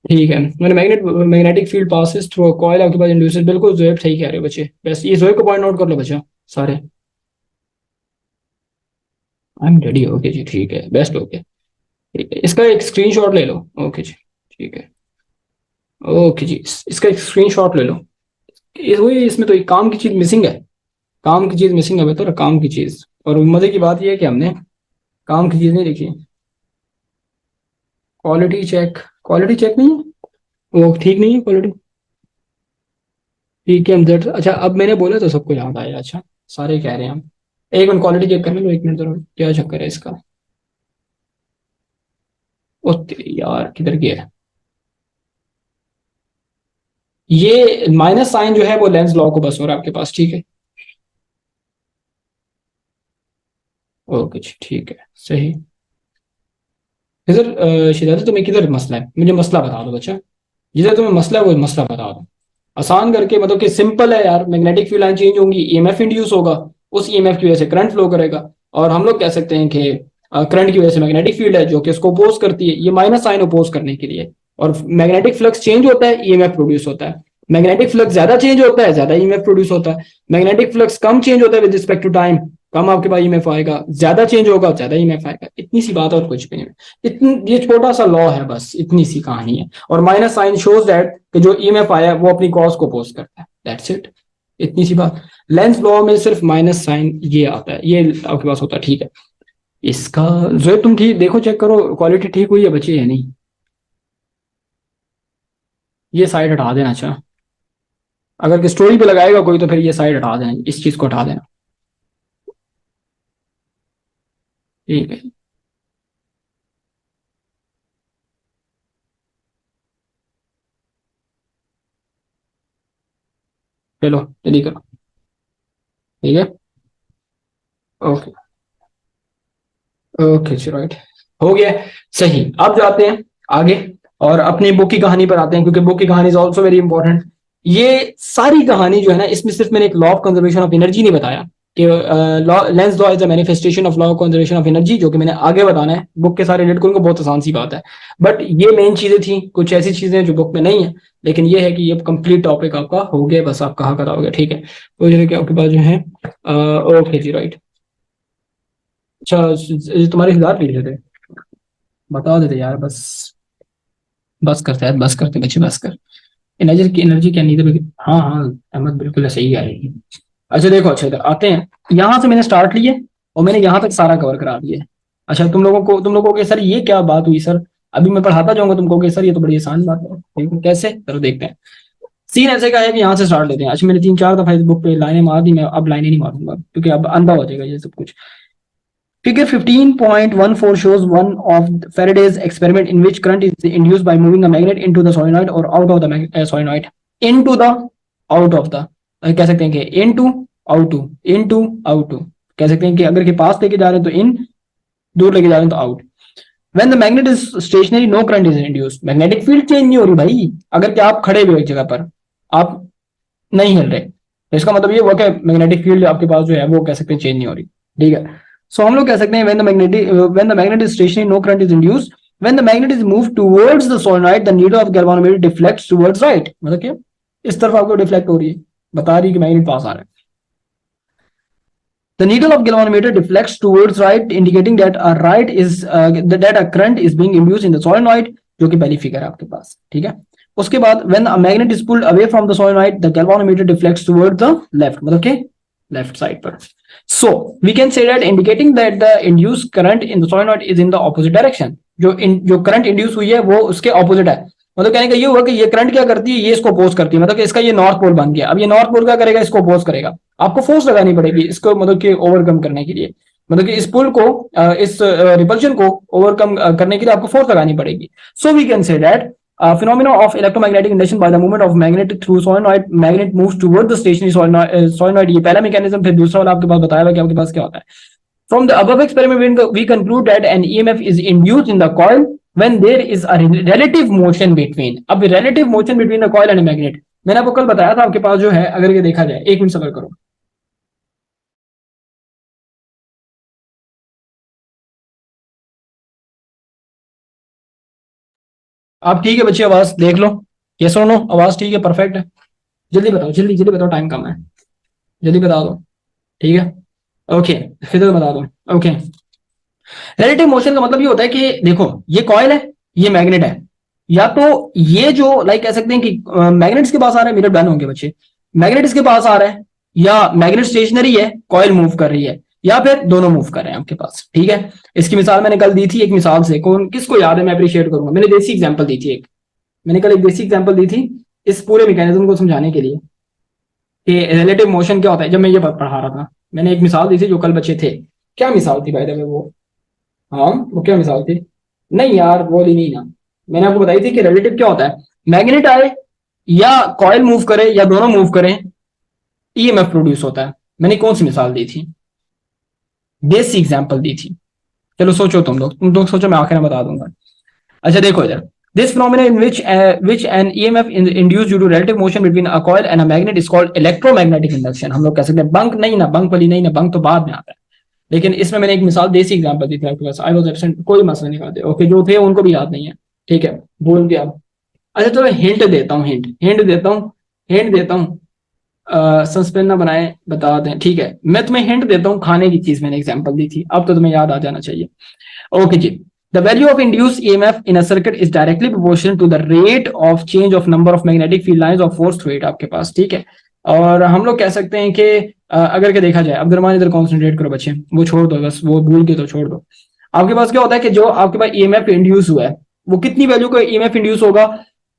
ठीक है। मैंने magnetic field passes through coil आपके पास इंड्यूसेस, बिल्कुल जोएब सही कह रहे हो बच्चे, बस ये जोएब को पॉइंट आउट कर लो बच्चा सारे। आई एम रेडी, ओके जी, ठीक है, बेस्ट, ओके, ठीक है, इसका एक स्क्रीनशॉट ले लो, ओके जी, ठीक है, ओके जी, इसका एक स्क्रीनशॉट ले लो। वही इसमें तो एक काम की चीज मिसिंग है, काम की चीज मिसिंग है, बेहतर काम की चीज, और मजे की बात यह है कि हमने काम की चीज नहीं लिखी। क्वालिटी चेक, क्वालिटी चेक नहीं है, वो ठीक नहीं है क्वालिटी, ठीक है, जेड, अच्छा अब मैंने बोला तो सबको याद आया, अच्छा, सारे कह रहे हैं हम, एक मिनट क्वालिटी चेक करने लो, एक मिनट जरा, क्या चक्कर है इसका, ओ तेरी यार किधर गया है? ये माइनस साइन जो है वो लेंस लॉ को बस हो रहा है आपके पास, ठीक है, ओके जी, ठीक है, सही। किधर शिदात, तुम्हें किधर मसला है, मुझे मसला बता दो बच्चा, जिधर तुम्हें मसला है वो मसला बता दो, आसान करके, मतलब कि सिंपल है यार, मैग्नेटिक फील्ड लाइन चेंज होंगी, ईएमएफ इंड्यूस होगा, उस ईएमएफ की वजह से करंट फ्लो करेगा, और हम लोग कह सकते हैं कि करंट की वजह से मैग्नेटिक फील्ड है जो कि उसको अपोज करती है, ये माइनस साइन अपोज करने के लिए, और मैग्नेटिक फ्लक्स चेंज होता है, ईएमएफ प्रोड्यूस होता है, मैग्नेटिक फ्लक्स ज्यादा चेंज होता है, ज्यादा ईएमएफ प्रोड्यूस होता है, मैग्नेटिक फ्लक्स कम चेंज होता है विद रिस्पेक्ट टू टाइम, कम आपके पास ईएमएफ आएगा, ज्यादा चेंज होगा ज्यादा ईएमएफ आएगा, इतनी सी बात, और कुछ भी नहीं, इतनी ये छोटा सा लॉ है, बस इतनी सी कहानी है, और माइनस साइन शोज दैट कि जो ईएमएफ आया वो अपनी कॉज को अपोज करता है, दैट्स इट, इतनी सी बात। लेंस लॉ में सिर्फ माइनस साइन ये आता है, ये आपके पास होता है, ठीक है। इसका जो तुम ठीक देखो, चेक करो क्वालिटी ठीक हुई है बच्चे या नहीं, ये साइड हटा देना, अच्छा, अगर कि स्टोरी पे लगाएगा कोई तो फिर ये साइड हटा देना, इस चीज को हटा देना, ठीक है। चलो जल्दी करो। ठीक है। ओके। ओके जी राइट। हो गया। सही। अब जाते हैं आगे और अपनी बुक की कहानी पर आते हैं, क्योंकि बुक की कहानी इज ऑल्सो वेरी इंपॉर्टेंट। ये सारी कहानी जो है ना, इसमें सिर्फ मैंने एक law of conservation of energy नहीं बताया कि Lenz law is a manifestation of law of conservation of energy, जो कि मैंने आगे बताना है। बुक के सारे रिलेट करूंगा, बहुत आसान सी बात है। बट ये मेन चीजें थी, कुछ ऐसी चीजें जो बुक में नहीं है, लेकिन ये है कि ये कंप्लीट टॉपिक आपका हो गया, बस आप कहाँ कराओगे। ठीक है, तो ये कि आपके पास जो है ओके जी राइट। अच्छा, तुम्हारे हिसाब पीछे थे, बता देते यार बस। बस करते हैं, बस करते बच्चे, बस कर। एनर्जी क्या नींद में। हाँ हाँ, अहमद बिल्कुल सही आएगी। अच्छा देखो, अच्छा इधर आते हैं। यहाँ से मैंने स्टार्ट लिए और मैंने यहाँ तक सारा कवर करा दिया है। अच्छा, तुम लोगों को सर ये क्या बात हुई सर, अभी मैं पढ़ाता जाऊंगा तुमको कि सर ये तो बड़ी आसान बात है। देखो कैसे, चलो देखते हैं। सीन ऐसे का है कि यहाँ से स्टार्ट लेते हैं। अच्छा, मैंने 3-4 दफा इस बुक पे लाइनें मार दी, मैं अब लाइनें नहीं मारूंगा क्योंकि अब अंधा हो जाएगा ये सब कुछ। Figure 15.14 shows one of Faraday's experiment in which current is induced by moving a magnet into the solenoid or out of the solenoid. Into the, out of the, कह सकते हैं कि into, out to, into, out to, कह सकते हैं कि अगर के पास लेके जा रहे हैं तो in, दूर लेके जा रहे हैं तो out. When the magnet is stationary, no current is induced. Magnetic field change नहीं हो रही भाई, अगर कि आप खड़े हुए हो एक जगह पर, आप नहीं हिल रहे, तो इसका मतलब ये हुआ कि मैग्नेटिक फील्ड आपके पास जो है वो कह सकते हैं चेंज नहीं हो रही। ठीक है, सो हम लोग कह सकते हैं when the magnet is stationary, no current is induced. When the magnet is moved towards the solenoid, the needle of galvanometer deflects towards right. मतलब क्या, इस तरफ आपको डिफ्लेक्ट हो रही है, बता रही है कि मैग्नेट पास आ रहा है। The needle of galvanometer deflects towards right, indicating that a current is being induced in the solenoid, जो कि पहली फिगर है आपके पास। ठीक है, उसके बाद when a magnet is pulled away from the solenoid, the galvanometer deflects towards the left, मतलब कि लेफ्ट साइड पर। So we can say that indicating that the induced current in the solenoid is in the opposite direction. जो करंट इंड्यूस हुई है वो उसके ऑपोजिट है। मतलब कहने का ये हुआ कि ये करंट क्या करती है, ये इसको अपोज करती है, मतलब कि इसका ये नॉर्थ पोल बन गया। अब ये नॉर्थ पोल क्या करेगा, इसको अपोज करेगा। आपको फोर्स लगानी पड़ेगी इसको, मतलब कि ओवरकम करने के लिए, मतलब कि इस पुल को, इस रिपल्शन को ओवरकम करने के लिए आपको फोर्स लगानी पड़ेगी। So we can say that phenomena of electromagnetic induction by the movement of magnet through solenoid, magnet moves toward the stationary solenoid। ये पहला मैकेनिज्म। फिर दूसरा वाला आपके पास बताया हुआ कि आपके पास क्या होता है। From the above experiment, we conclude that an EMF is induced in the coil when there is a relative motion between। अब relative motion between the coil and a magnet, मैंने आपको कल बताया था आपके पास जो है, अगर ये देखा जाए, एक मिनट सबर करो। आप ठीक है बच्चे, आवाज देख लो, ये सुनो, आवाज ठीक है, परफेक्ट है। जल्दी बताओ, जल्दी जल्दी बताओ, टाइम कम है, जल्दी बता दो। ठीक है, ओके, फिर तो बता दो। ओके, रिलेटिव मोशन का मतलब ये होता है कि देखो, ये कॉइल है, ये मैग्नेट है, या तो ये जो लाइक कह सकते हैं कि मैग्नेट इसके पास आ रहा है, मिनट डन होंगे बच्चे, मैग्नेट इसके पास आ रहा है, या मैग्नेट स्टेशनरी है, कॉइल मूव कर रही है, या फिर दोनों मूव कर रहे हैं आपके पास। ठीक है, इसकी मिसाल मैंने कल दी थी एक मिसाल से, कौन किसको याद है, मैं अप्रिशिएट करूंगा। मैंने देसी एग्जांपल दी थी एक, मैंने कल एक देसी एग्जांपल दी थी इस पूरे मैकेनिज्म को समझाने के लिए कि रिलेटिव मोशन क्या होता है। जब मैं ये पढ़ा रहा था, मैंने एक मिसाल दी थी जो कल बच्चे थे। क्या मिसाल थी भाई वो? हाँ, वो क्या मिसाल थी? नहीं यार, वो वाली नहीं ना, मैंने आपको बताई थी कि रिलेटिव क्या होता है, मैग्नेट आए या कॉइल मूव करे या दोनों मूव करें, ईएमएफ प्रोड्यूस होता है। मैंने कौन सी मिसाल दी थी? देसी एग्जांपल दी थी। चलो सोचो तुम लोग सोचो, मैं आखिर में बता दूंगा। अच्छा देखो इधर, this phenomena in which an EMF induced due to relative motion between a coil and a magnet is called electromagnetic induction। हम लोग कह सकते हैं बंक नहीं ना, बंक वाली नहीं ना, बंक तो बाद में आता है, लेकिन इसमें मैंने एक मिसाल देसी एग्जांपल दी थी आपके पास। आई वाज एब्सेंट, कोई मसला नहीं करते, ओके, जो थे उनको भी याद नहीं है। ठीक है, भूल गया। अच्छा चलो हिंट देता हूँ, हिंट देता हूँ, हिंट देता हूँ, सस्पेंस ना बनाए, बता दें। ठीक है, मैं तुम्हें हिंट देता हूँ, खाने की चीज मैंने एग्जांपल दी थी, अब तो तुम्हें याद आ जाना चाहिए। ओके जी, the value of induced EMF in a circuit is directly proportional to the rate of change of number of magnetic field lines of force through it आपके पास। ठीक है, और हम लोग कह सकते हैं कि अगर के देखा जाए, अब्दुलरमान इधर कॉन्सेंट्रेट करो बच्चे, वो छोड़ दो बस, वो भूल के तो छोड़ दो। आपके पास क्या होता है कि जो आपके पास ईएमएफ इंड्यूस हुआ है, वो कितनी वैल्यू का ईएमएफ इंड्यूस होगा,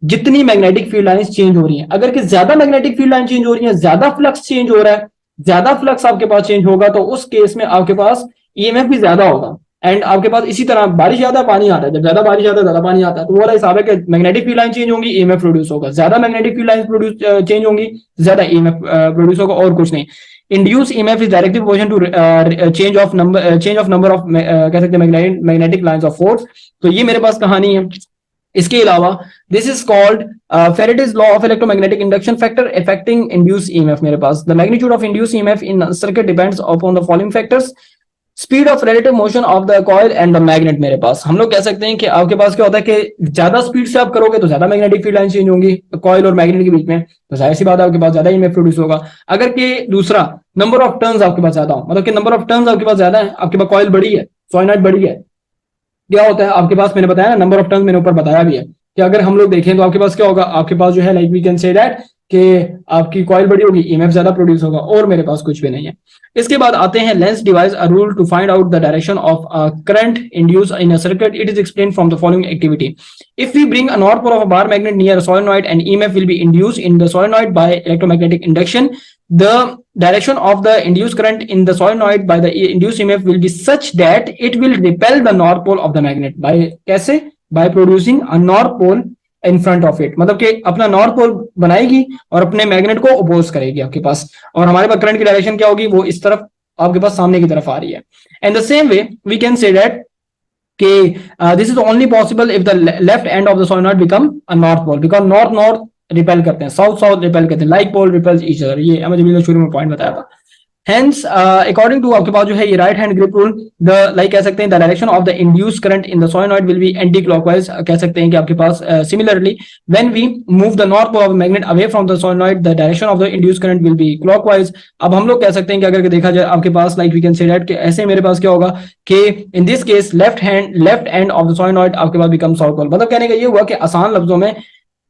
जितनी मैग्नेटिक फील्ड लाइंस चेंज हो रही हैं। अगर कि ज्यादा मैग्नेटिक फील्ड लाइन चेंज हो रही है, ज्यादा फ्लक्स चेंज हो रहा है, ज्यादा फ्लक्स आपके पास चेंज होगा, तो उस केस में आपके पास ईएमएफ भी ज्यादा होगा। एंड आपके पास इसी तरह बारिश ज्यादा पानी आता है, जब ज्यादा बारिश आता है ज्यादा पानी आता है, तो वो वाला हिसाब है कि मैग्नेटिक फील्ड लाइन चेंज होंगी, ईएमएफ प्रोड्यूस होगा, ज्यादा magnetic field line produce change होंगी, ज्यादा ईएमएफ प्रोड्यूस होगा, और कुछ नहीं। Induce EMF is directly proportional to change of number of कह सकते हैं मैग्नेटिक लाइंस ऑफ फोर्स। तो ये मेरे पास कहानी है। इसके अलावा this is called Faraday's law of electromagnetic induction factor affecting induced EMF। मेरे पास the magnitude of induced EMF in a circuit depends upon the following factors: speed of relative motion of the coil and the magnet. मेरे पास हम लोग कह सकते हैं कि आपके पास क्या होता है कि ज्यादा स्पीड से आप करोगे तो ज्यादा मैग्नेटिक फील्ड लाइन चेंज होंगी कॉइल और मैग्नेट के बीच में, तो जाहिर सी बात है आपके पास ज्यादा ईएमएफ प्रोड्यूस होगा। अगर कि दूसरा नंबर ऑफ टर्न्स आपके पास ज्यादा हो, मतलब कि नंबर ऑफ टर्न्स आपके पास ज्यादा है, आपके पास कॉइल बड़ी है, सोलेनॉइड बड़ी है, क्या होता है आपके पास, मैंने बताया ना नंबर ऑफ टर्न्स मैंने ऊपर बताया भी है कि अगर हम लोग देखें तो आपके पास क्या होगा, आपके पास जो है like we can say that कि आपकी कॉइल बड़ी होगी, ईएमएफ ज्यादा प्रोड्यूस होगा, और मेरे पास कुछ भी नहीं है। इसके बाद आते हैं Lenz devise a rule to find out the direction of current induce in a circuit. It is explain from the following activity: if we bring a north pole of a bar magnet near a solenoid and EMF will be induced in the solenoid by electromagnetic induction, the direction of the induced current in the solenoid by the induced EMF will be such that it will repel the north pole of the magnet by कैसे, by producing a north pole in front of it। मतलब कि अपना नॉर्थ पोल बनाएगी और अपने मैग्नेट को अपोज करेगी आपके पास, और हमारे पास करंट की डायरेक्शन क्या होगी, वो इस तरफ आपके पास सामने की तरफ आ रही है। And the same way we can say that कि this is only possible if the left end of the solenoid become a north pole, because north north repel करते हैं, साउथ साउथ रिपेल करते हैं, like pole repels each other. ये मुझे शुरू में पॉइंट बताया था। Hence, according to आपके पास जो है ये right hand grip rule, the like कह सकते हैं the direction of the induced current in the solenoid will be anti clockwise. कह सकते हैं कि आपके पास similarly when we move the north pole of magnet away from the solenoid the direction of the induced current will be clockwise. अब हम लोग कह सकते हैं कि अगर देखा जाए आपके पास like we can say that कि ऐसे मेरे पास क्या होगा कि in this case left end of the solenoid आपके पास बिकम साउथ पोल। मतलब कहने का ये हुआ कि आसान लफ्जों में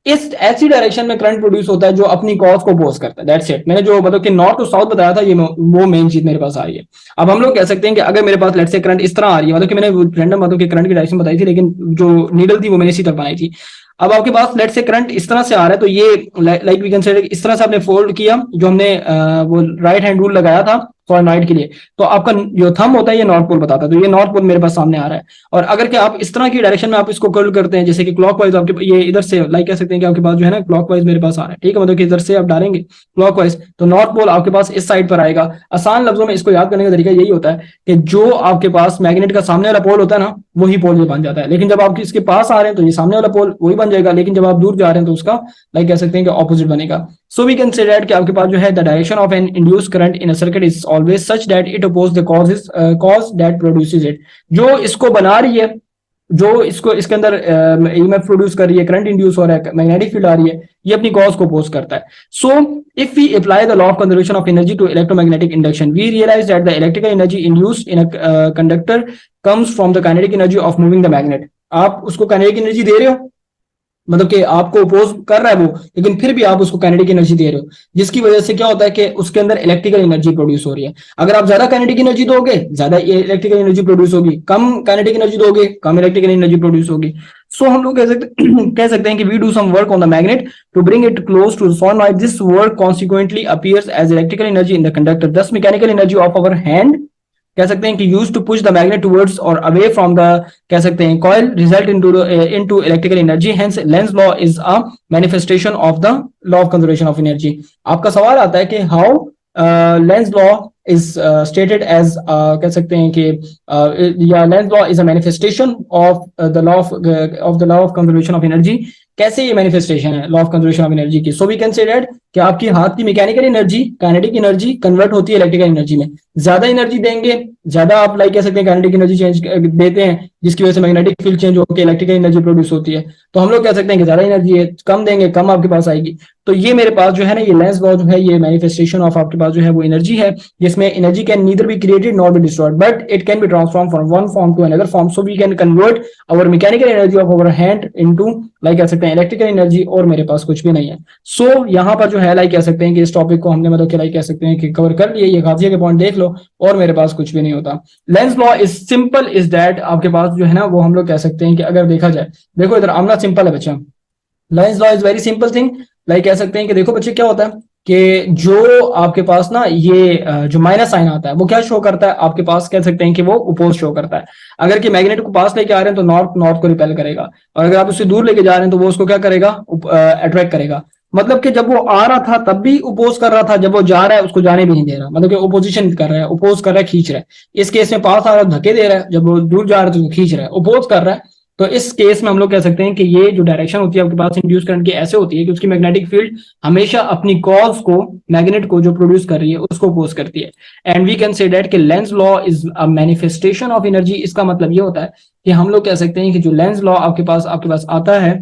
इस ऐसी डायरेक्शन में करंट प्रोड्यूस होता है जो अपनी कॉज को अपोज करता है। That's it. मैंने जो मतलब कि नॉर्थ टू साउथ बताया था, ये वो मेन चीज मेरे पास आ रही है। अब हम लोग कह सकते हैं कि अगर मेरे पास लेट्स से करंट इस तरह आ रही है, मतलब कि मैंने रैंडम मतलब कि करंट की डायरेक्शन बताई थी, लेकिन जो नीडल थी वो मैंने इसी तरफ बनाई थी। अब आपके पास लेट्स से करंट इस तरह से आ रहा है, तो ये लाइक वी कैन से इस तरह से आपने फोल्ड किया, जो हमने वो राइट हैंड रूल लगाया था सोलेनॉइड के लिए, तो आपका जो थंब होता है ये नॉर्थ पोल बताता है, तो ये नॉर्थ पोल मेरे पास सामने आ रहा है। और अगर क्या आप इस तरह की डायरेक्शन में आप इसको कर्ल करते हैं, जैसे कि क्लॉकवाइज आपके ये इधर से लाइक कह सकते हैं कि आपके पास जो है ना क्लॉकवाइज मेरे पास आ रहा है, ठीक है, मतलब कि इधर से आप डालेंगे क्लॉकवाइज तो नॉर्थ पोल आपके पास इस साइड पर आएगा। आसान लफ्जों में इसको याद करने का तरीका यही होता है कि जो आपके पास मैग्नेट का सामने वाला पोल होता है ना, वही पोल ये बन जाता है, लेकिन जब आप इसके पास आ रहे हैं तो ये सामने वाला पोल वही बन जाएगा, लेकिन जब आप दूर जा रहे हैं तो उसका लाइक कह सकते हैं कि ऑपोजिट बनेगा। So we can say that कि आपके पास जो है the direction of an induced current in a circuit is always such that it oppose the cause that produces it. जो इसको बना रही है, जो इसको इसके अंदर ईएमएफ प्रोड्यूस कर रही है, करंट इंड्यूस हो रहा है, मैग्नेटिक फील्ड आ रही है, ये अपनी कॉज को अपोज करता है। So if we apply the law of conservation of energy to electromagnetic induction we realise that the electrical energy induced in a conductor comes from the kinetic energy of moving the magnet. आप उसको काइनेटिक एनर्जी दे रहे हो, मतलब कि आपको अपोज कर रहा है वो, लेकिन फिर भी आप उसको काइनेटिक एनर्जी दे रहे हो, जिसकी वजह से क्या होता है कि उसके अंदर इलेक्ट्रिकल एनर्जी प्रोड्यूस हो रही है। अगर आप ज्यादा काइनेटिक एनर्जी दोगे ज्यादा इलेक्ट्रिकल एनर्जी प्रोड्यूस होगी, कम काइनेटिक एनर्जी दोगे कम इलेक्ट्रिकल एनर्जी प्रोड्यूस होगी। सो हम लोग कह सकते हैं कि we do some work on the magnet to bring it close to the solenoid. This work consequently appears as electrical energy in the conductor. Thus mechanical energy of our hand कह सकते हैं कि use to push the magnet towards और अवे फ्रॉम द कह सकते हैं coil result into electrical energy. Hence Lenz law is a manifestation of the law of conservation of energy. आपका सवाल आता है कि how Lenz law is stated as कह सकते हैं कि या Lenz law is a manifestation of the law of conservation of energy. कैसे ये मैनिफेस्टेशन है law of conservation of energy की? So we can say that कि आपकी हाथ की mechanical energy kinetic energy convert होती है इलेक्ट्रिकल एनर्जी में। ज्यादा एनर्जी देंगे, ज्यादा आप लाइक कह सकते हैं काइनेटिक एनर्जी चेंज देते हैं, जिसकी वजह से मैग्नेटिक फील्ड चेंज होकर इलेक्ट्रिकल एनर्जी प्रोड्यूस होती है। तो हम लोग कह सकते हैं कि ज्यादा एनर्जी है, कम देंगे कम आपके पास आएगी। तो ये मेरे पास जो है ना ये लेंस लॉ जो है ये मैनिफेस्टेशन ऑफ आपके पास जो है वो एनर्जी है, जिसमें energy can neither be created not be destroyed but it can be transform from one form to another form. So we can convert our mechanical energy of our hand into like कह सकते हैं इलेक्ट्रिकल एनर्जी, और मेरे पास कुछ भी नहीं है। सो यहाँ पर जो है लाइक कह सकते हैं कि इस टॉपिक को हमने मतलब कि लाइक कह सकते हैं कि कवर कर लिए, ये गाजिया के पॉइंट देख लो और मेरे पास कुछ भी नहीं होता। Lens law is simple is that आपके पास जो है ना वो हम लोग कह सकते हैं कि अगर देखा जाए, देखो इधर आमना सिंपल है बच्चा, lens law is very simple thing. Like कह सकते हैं कि देखो बच्चे क्या होता है कि जो आपके पास ना ये जो माइनस साइन आता है वो क्या शो करता है आपके पास, कह सकते हैं कि वो अपोज शो करता है। अगर कि मैग्नेट को पास लेके आ रहे हैं तो नॉर्थ नॉर्थ को रिपेल करेगा, और अगर आप उससे दूर लेके जा रहे हैं तो वो उसको क्या करेगा, अट्रैक्ट करेगा। मतलब कि जब वो आ रहा था तब भी अपोज कर रहा था, जब वो जा रहा है उसको जाने भी नहीं दे रहा, मतलब कि ओपोजिशन कर रहा है, अपोज कर रहा है, खींच रहा है। इस केस में पास आ रहा है धक्के दे रहा है, जब वो दूर जा रहा है तो खींच रहा है, अपोज कर रहा है। तो इस केस में हम लोग कह सकते हैं कि ये जो डायरेक्शन होती है आपके पास इंड्यूस करंट की ऐसे होती है कि उसकी मैग्नेटिक फील्ड हमेशा अपनी कॉज को, मैग्नेट को जो प्रोड्यूस कर रही है उसको अपोज करती है। And we can say that कि Lenz law is a manifestation of energy. इसका मतलब ये होता है कि हम लोग कह सकते हैं कि जो लेंस लॉ आपके पास आता है,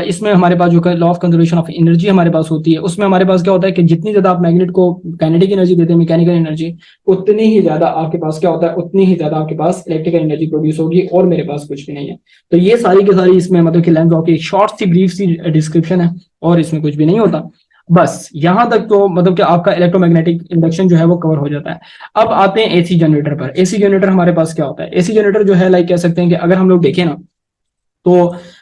इसमें हमारे पास जो law of conservation of energy हमारे पास होती है, उसमें हमारे पास क्या होता है कि जितनी ज्यादा आप मैग्नेट को काइनेटिक एनर्जी देते हैं, मैकेनिकल एनर्जी, उतनी ही ज्यादा आपके पास क्या होता है, उतनी ही ज्यादा आपके पास इलेक्ट्रिकल एनर्जी प्रोड्यूस होगी, और मेरे पास कुछ भी नहीं है। तो ये सारी की सारी इसमें मतलब कि लेंस लॉ की शॉर्ट सी ब्रीफ सी डिस्क्रिप्शन है, और इसमें कुछ भी नहीं होता। बस यहां तक तो मतलब कि आपका इलेक्ट्रोमैग्नेटिक इंडक्शन जो है वो कवर हो जाता है। अब आते हैं एसी जनरेटर पर। एसी जनरेटर हमारे पास क्या होता है, एसी जनरेटर जो है लाइक कह सकते हैं कि अगर हम लोग देखें ना तो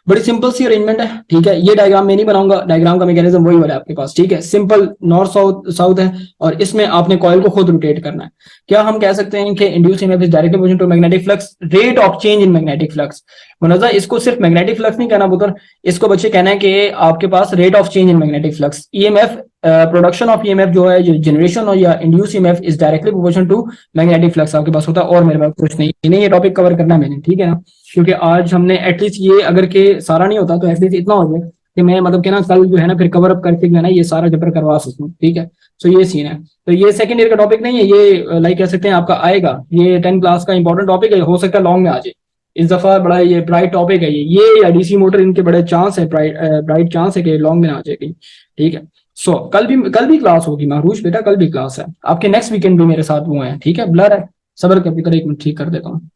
बड़ी सिंपल सी अरेंजमेंट है, ठीक है। ये डायग्राम मैं नहीं बनाऊंगा, डायग्राम का मैकेनिज्म वही वाला है आपके पास, ठीक है। सिंपल नॉर्थ साउथ साउथ है, और इसमें आपने कॉइल को खुद रोटेट करना है। क्या हम कह सकते हैं कि induce EMF is directly proportional to magnetic flux, rate of change in magnetic flux. Munazza इसको सिर्फ मैग्नेटिक फ्लक्स नहीं कहना पुत्र, इसको बच्चे कहना है कि आपके पास rate of change in magnetic flux, EMF, production of EMF जो है, जो जनरेशन और या induce EMF is directly proportional to magnetic flux आपके पास होता है, और मेरे पास कुछ नहीं। ये टॉपिक कवर करना है मैंने, ठीक है ना। क्योंकि आज हमने एटलीस्ट ये अगर के सारा नहीं होता तो एटलीस्ट इतना हो जाए कि मैं मतलब कि ना कल जो है ना फिर कवर अप करके जो है ना ये सारा चैप्टर करवा सकूं, ठीक है। तो ये सीन है। तो ये सेकंड ईयर का टॉपिक नहीं है, ये लाइक कह सकते हैं आपका आएगा, ये 10 क्लास का इंपॉर्टेंट टॉपिक है, हो सकता है लॉन्ग में आ जाए। इस दफा बड़ा ये ब्राइट टॉपिक है, ये डीसी मोटर इनके बड़े चांस है, ब्राइट चांस है कि लॉन्ग में आ जाएगी, ठीक है। सो कल भी क्लास होगी मारूश बेटा, कल भी क्लास है आपके, नेक्स्ट वीकेंड भी मेरे साथ वो है, ठीक है। ब्लर है, सबर के भीतर एक मिनट ठीक कर देता हूँ।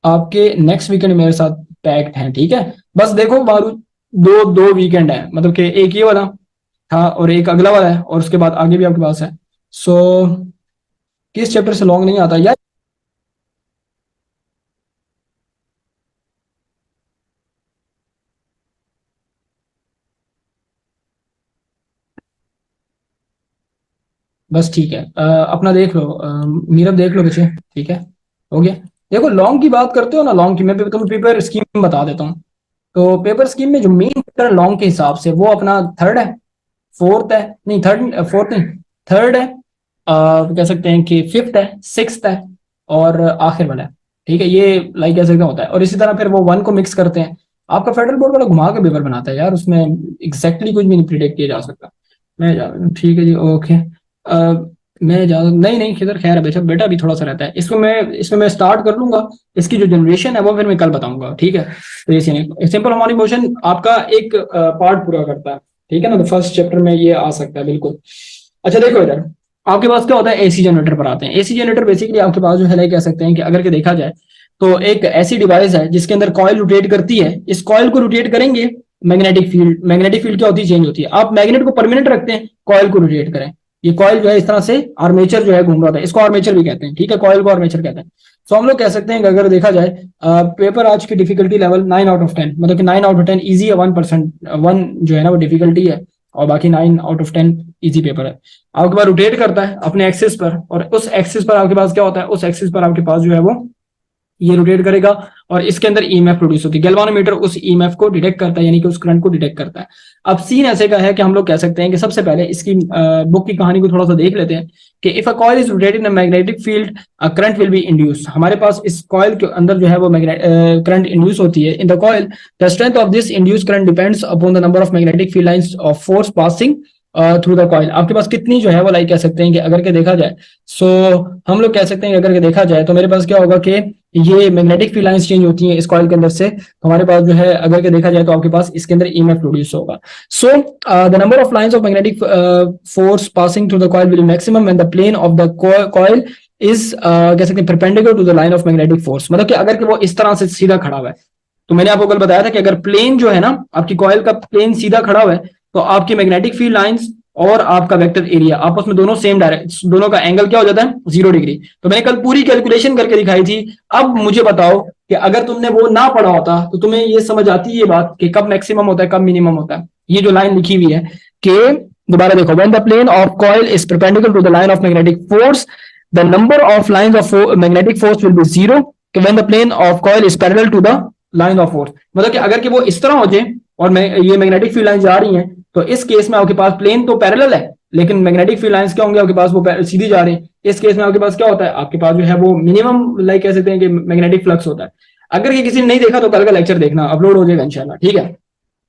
आपके नेक्स्ट वीकेंड मेरे साथ पैक्ड हैं, ठीक है। बस देखो मारू, दो दो वीकेंड है, मतलब कि एक ये वाला था और एक अगला वाला है, और उसके बाद आगे भी आपके पास है। सो किस चैप्टर से लॉन्ग नहीं आता यार। बस ठीक है, अपना देख लो, मीरब देख लो बच्चे, ठीक है। हो गया। देखो लॉन्ग की बात करते हो ना, लॉन्ग की मैं तुम्हें पेपर स्कीम बता देता हूँ। तो पेपर स्कीम में जो मेन लॉन्ग के हिसाब से वो अपना थर्ड है, फोर्थ है, नहीं थर्ड फोर्थ नहीं, थर्ड है, कह सकते हैं कि फिफ्थ है, सिक्स्थ है, और आखिर वाला है, ठीक है। ये लाइक ऐसे का होता है, और इसी तरह फिर वो वन को मिक्स करते हैं। आपका फेडरल बोर्ड बड़ा घुमा के पेपर बनाता है यार, उसमें एग्जैक्टली कुछ भी नहीं प्रिडिक्ट किया जा सकता। ठीक है जी, ओके। मैं ज्यादा नहीं नहीं किधर, खैर है बेटा, बेटा भी थोड़ा सा रहता है इसमें मैं स्टार्ट कर लूंगा। इसकी जो जनरेशन है वो फिर मैं कल बताऊंगा, ठीक है। तो ये सिंपल हार्मोनिक मोशन आपका एक पार्ट पूरा करता है, ठीक है ना। तो फर्स्ट चैप्टर में ये आ सकता है बिल्कुल। अच्छा देखो इधर, आपके पास क्या होता है, एसी जनरेटर पर आते हैं। एसी जनरेटर बेसिकली आपके पास जो है लाइक कह सकते हैं कि अगर के देखा जाए तो एक ऐसी डिवाइस है जिसके अंदर कॉइल रोटेट करती है। इस कॉइल को रोटेट करेंगे, मैग्नेटिक फील्ड क्या होती है, चेंज होती है। आप मैग्नेट को परमानेंट रखते हैं, कॉइल को रोटेट करें, ये कॉइल जो है इस तरह से आर्मेचर जो है घूम रहा था, इसको आर्मेचर भी कहते हैं, ठीक है। कॉइल को आर्मेचर कहते हैं। तो हम लोग कह सकते हैं कि अगर देखा जाए पेपर आज की डिफिकल्टी लेवल 9 आउट ऑफ 10, मतलब कि 9 आउट ऑफ 10 ईजी है, 1% वन जो है ना वो डिफिकल्टी है, और बाकी 9 आउट ऑफ 10 इजी पेपर है। आपके पास रोटेट करता है अपने एक्सिस पर, और उस एक्सिस पर आपके पास क्या होता है, उस एक्सिस पर आपके पास जो है वो ये रोटेट करेगा, और इसके अंदर ईएमएफ प्रोड्यूस होती है। गैल्वानोमीटर उस ईएमएफ को डिटेक्ट करता है, यानी कि उस करंट को डिटेक्ट करता है। अब सीन ऐसे का है कि हम लोग कह सकते हैं कि सबसे पहले इसकी बुक की कहानी को थोड़ा सा देख लेते हैं कि if a coil is rotated in a magnetic field, current will be induce. हमारे पास इस कॉइल के अंदर जो है वो करंट इंड्यूस होती है in the coil. The strength of this induce current depends upon the number of magnetic field lines of force passing through the coil. आपके पास कितनी जो है वो लाइक कह सकते हैं कि अगर के देखा जाए, सो हम लोग कह सकते हैं कि अगर के देखा जाए तो मेरे पास क्या होगा कि ये मैग्नेटिक फील्ड लाइंस चेंज होती हैं इस कॉइल के अंदर से, तो हमारे पास जो है अगर के देखा जाए तो आपके पास इसके अंदर ईएमएफ प्रोड्यूस होगा। So the number of lines of magnetic force passing through the coil will maximum when the plane of the coil is कह सकते हैं perpendicular to the line of magnetic force. मतलब कि अगर कि वो इस तरह से सीधा खड़ा हुआ है, तो मैंने आपको कल बताया था कि अगर प्लेन जो है ना आपकी कॉइल का प्लेन सीधा खड़ा हुआ है, तो आपकी मैग्नेटिक फील्ड लाइंस और आपका वेक्टर एरिया आपस में दोनों सेम डायरेक्ट, दोनों का एंगल क्या हो जाता है, 0 डिग्री। तो मैंने कल पूरी कैलकुलेशन करके दिखाई थी। अब मुझे बताओ कि अगर तुमने वो ना पढ़ा होता तो तुम्हें ये समझ आती है ये बात कि कब मैक्सिमम होता है कब मिनिमम होता है। ये जो लाइन लिखी हुई है के दोबारा देखो, when the plane of coil is perpendicular to the line of magnetic force the number of lines of magnetic force will be zero, when the plane of coil is parallel to the line of force. मतलब कि अगर कि वो इस तरह हो जाए और मैं ये मैग्नेटिक फील्ड लाइन जा रही हैं, तो इस केस में आपके पास प्लेन तो पैरेलल है लेकिन मैग्नेटिक फील्ड लाइंस क्या होंगे आपके पास, वो सीधी जा रही है। इस केस में आपके पास क्या होता है, आपके पास जो है वो मिनिमम लाइक कह सकते हैं कि मैग्नेटिक फ्लक्स होता है। अगर ये किसी ने नहीं देखा तो कल का लेक्चर देखना, अपलोड हो जाएगा इंशाल्लाह, ठीक है।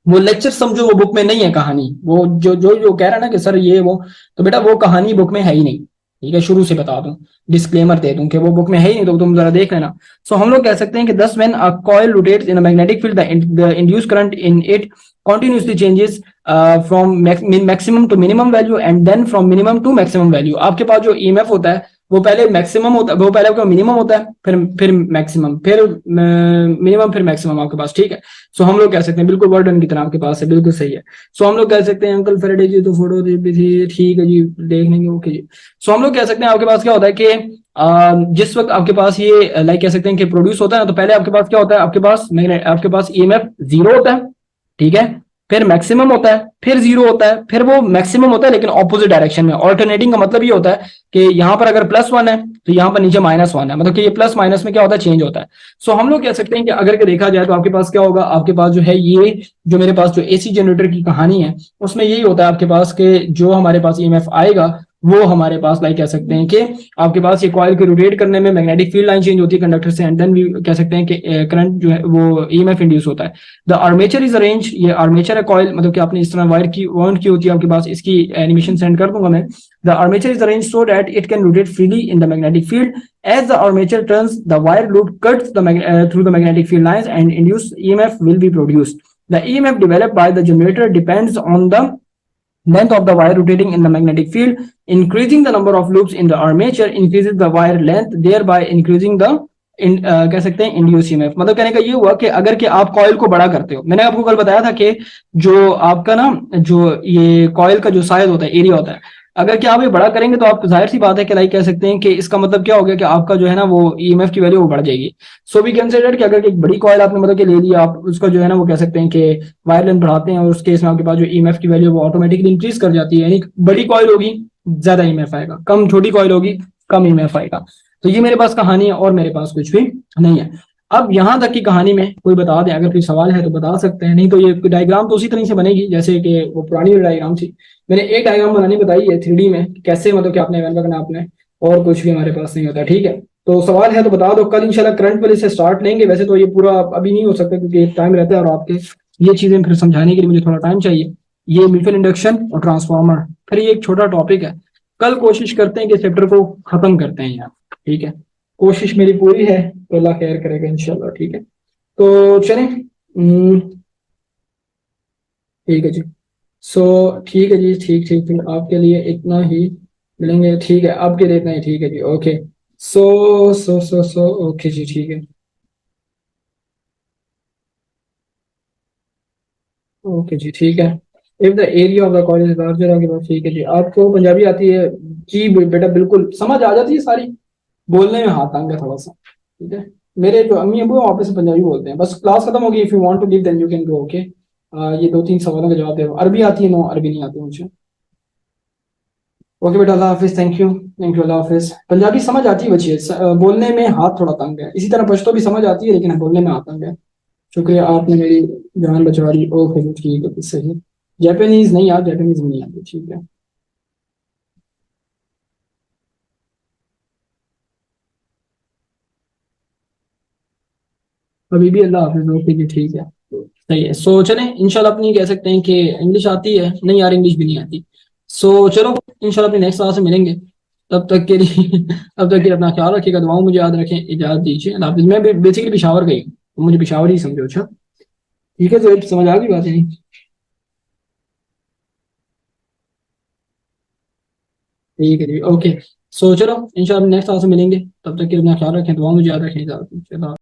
वो लेक्चर समझो, वो बुक में नहीं है कहानी, वो जो कह रहा है ना कि सर ये वो, तो बेटा वो कहानी बुक में है ही नहीं, ठीक है, शुरू से बता दूं, डिस्क्लेमर दे दूं कि वो बुक में है ही नहीं, तो तुम जरा देख लेना। सो हम लोग कह सकते हैं कि दस when a coil rotates in a magnetic field the induced current in it continuously changes from maximum to minimum value and then from minimum to maximum value। आपके पास जो ईएमएफ होता है वो पहले मैक्सिमम होता है, वो पहले आपका मिनिमम होता है, फिर मैक्सिमम, फिर मिनिमम, फिर मैक्सिमम आपके पास, ठीक है। सो हम लोग कह सकते हैं, बिल्कुल वर्डन की तरह आपके पास है, बिल्कुल सही है। सो हम लोग कह सकते हैं अंकल फेरेडे जी तो फोटो भी थी, ठीक है जी, देख लेंगे, ओके जी। सो हम लोग कह सकते हैं आपके पास क्या होता है कि जिस वक्त आपके पास ये लाइक कह सकते हैं कि प्रोड्यूस होता है ना, तो पहले आपके पास क्या होता है, आपके पास ईएमएफ जीरो होता है, ठीक है, फिर मैक्सिमम होता है, फिर जीरो होता है, फिर वो मैक्सिमम होता है लेकिन ऑपोजिट डायरेक्शन में। ऑल्टरनेटिंग का मतलब ये होता है कि यहाँ पर अगर +1 है तो यहाँ पर नीचे -1 है, मतलब कि ये प्लस माइनस में क्या होता है, चेंज होता है। सो हम लोग कह सकते हैं कि अगर के देखा जाए तो आपके पास क्या होगा, आपके पास जो है ये जो मेरे पास जो एसी जनरेटर की कहानी है उसमें यही होता है आपके पास के जो हमारे पास ईएमएफ आएगा वो हमारे पास लाइक कह सकते हैं कि आपके पास ये कॉइल के रोटेट करने में मैग्नेटिक फील्ड लाइन चेंज होती है कंडक्टर से, एंड देन भी कह सकते हैं कि करंट जो है वो ईएमएफ इंड्यूस होता है। द आर्मेचर इज अरेंज, ये आर्मेचर है कॉइल, मतलब कि आपने इस तरह वायर की वाउंड की होती है आपके पास, इसकी एनिमेशन सेंड कर दूंगा मैं। The armature is arrange so that it can rotate freely in the magnetic field as the armature turns the wire loop cuts through the magnetic field lines and induce EMF will be produced. The EMF developed by the generator depends on the length of the wire rotating in the magnetic field. Increasing the number of loops in the armature increases the wire length, thereby increasing the कह सकते हैं इंड्यूस ईएमएफ। मतलब कहने का ये हुआ कि अगर कि आप कॉइल को बड़ा करते हो, मैंने आपको कल बताया था कि जो आपका ना जो ये कॉइल का जो साइज होता है, एरिया होता है, अगर कि आप ये बड़ा करेंगे तो आप जाहिर सी बात है कि लाइक कह सकते हैं कि इसका मतलब क्या हो गया कि आपका जो है ना वो ईएमएफ की वैल्यू वो बढ़ जाएगी। सो वी कंसिडर कि अगर एक बड़ी कॉइल आपने मतलब कि ले लिया, आप उसका जो है ना वो कह सकते हैं कि वायर लेंथ बढ़ाते हैं और उस केस में आपके पास जो ईएमएफ की वैल्यू वो ऑटोमेटिकली इंक्रीज कर जाती है, यानी बड़ी कॉइल होगी ज्यादा ईएमएफ आएगा, कम छोटी कॉइल होगी कम ईएमएफ आएगा। तो ये मेरे पास कहानी है और मेरे पास कुछ भी नहीं है। अब यहां तक की कहानी में कोई बता दे, अगर कोई सवाल है तो बता सकते हैं, नहीं तो ये डायग्राम तो उसी तरह से बनेगी जैसे कि वो पुरानी डायग्राम थी। मैंने एक डायग्राम बनानी बताई है 3D में, कैसे मतलब कि आपने एवन करना आपने, और कुछ भी हमारे पास नहीं होता, ठीक है। तो सवाल है तो बता दो, कल इंशाल्लाह करंट वाले से स्टार्ट लेंगे, वैसे तो ये पूरा अभी नहीं हो सकता क्योंकि टाइम रहता है और आपके ये चीजें फिर समझाने के लिए मुझे थोड़ा टाइम चाहिए। ये म्यूचुअल इंडक्शन और ट्रांसफार्मर, फिर ये एक छोटा टॉपिक है, कल कोशिश करते हैं कि चैप्टर को खत्म करते हैं यार, ठीक है। कोशिश मेरी पूरी है तो अल्लाह खैर करेगा इंशाल्लाह, ठीक है। तो चलें, ठीक है जी। सो ठीक है जी, ठीक ठीक ठीक, आपके लिए इतना ही मिलेंगे, ठीक है, आपके लिए इतना ही, ठीक है जी, ओके। सो ओके जी, ठीक है, ओके जी, ठीक है। If the area of the college is larger, आपके पास, ठीक है जी। आपको पंजाबी आती है जी बेटा, बिल्कुल समझ आ जाती है सारी, बोलने में हाथ तंग है थोड़ा सा, ठीक है। मेरे जो अम्मी अबू हैं ऑफिस से पंजाबी बोलते हैं। बस क्लास खत्म होगी, if you want to give then you can go, okay. ये दो तीन सवालों का जवाब दे। अरबी आती है? नो, अरबी नहीं आती मुझे। ओके बेटा, अल्लाह हाफिज, थैंक यू, थैंक यू, अल्लाह हाफिज। पंजाबी समझ आती है बच्चे, बोलने में हाथ थोड़ा तंग है, इसी तरह पश्तो भी समझ आती है लेकिन बोलने में हाथ तंग है। शुक्रिया, आपने मेरी जान बचा ली, ओके जी, ठीक है, सही। जापानीज नहीं, यार जापानीज भी नहीं आती, ठीक है। अभी भी अल्लाह हाफिज, ओके जी, ठीक है, सही है। सो चलें इंशाल्लाह, अपनी कह सकते हैं कि इंग्लिश आती है नहीं यार, इंग्लिश भी नहीं आती। सो चलो इंशाल्लाह अपनी नेक्स्ट क्लास में मिलेंगे, तब तक के लिए तब तक के लिए अपना ख्याल रखिएगा, दुआओं मुझे याद रखें, इजाजत दीजिए, अल्लाह हाफिज। मैं बेसिकली पिशावर गई हूँ, तो मुझे पिशावर ही समझो, अच्छा, ठीक है। तो समझ आ गई बात नहीं, ठीक है जी, ओके। सो चलो इंशाल्लाह नेक्स्ट क्लास में मिलेंगे, तब तक के लिए अपना ख्याल रखें, दुआओं मुझे याद रखें, इजाजत दीजिए।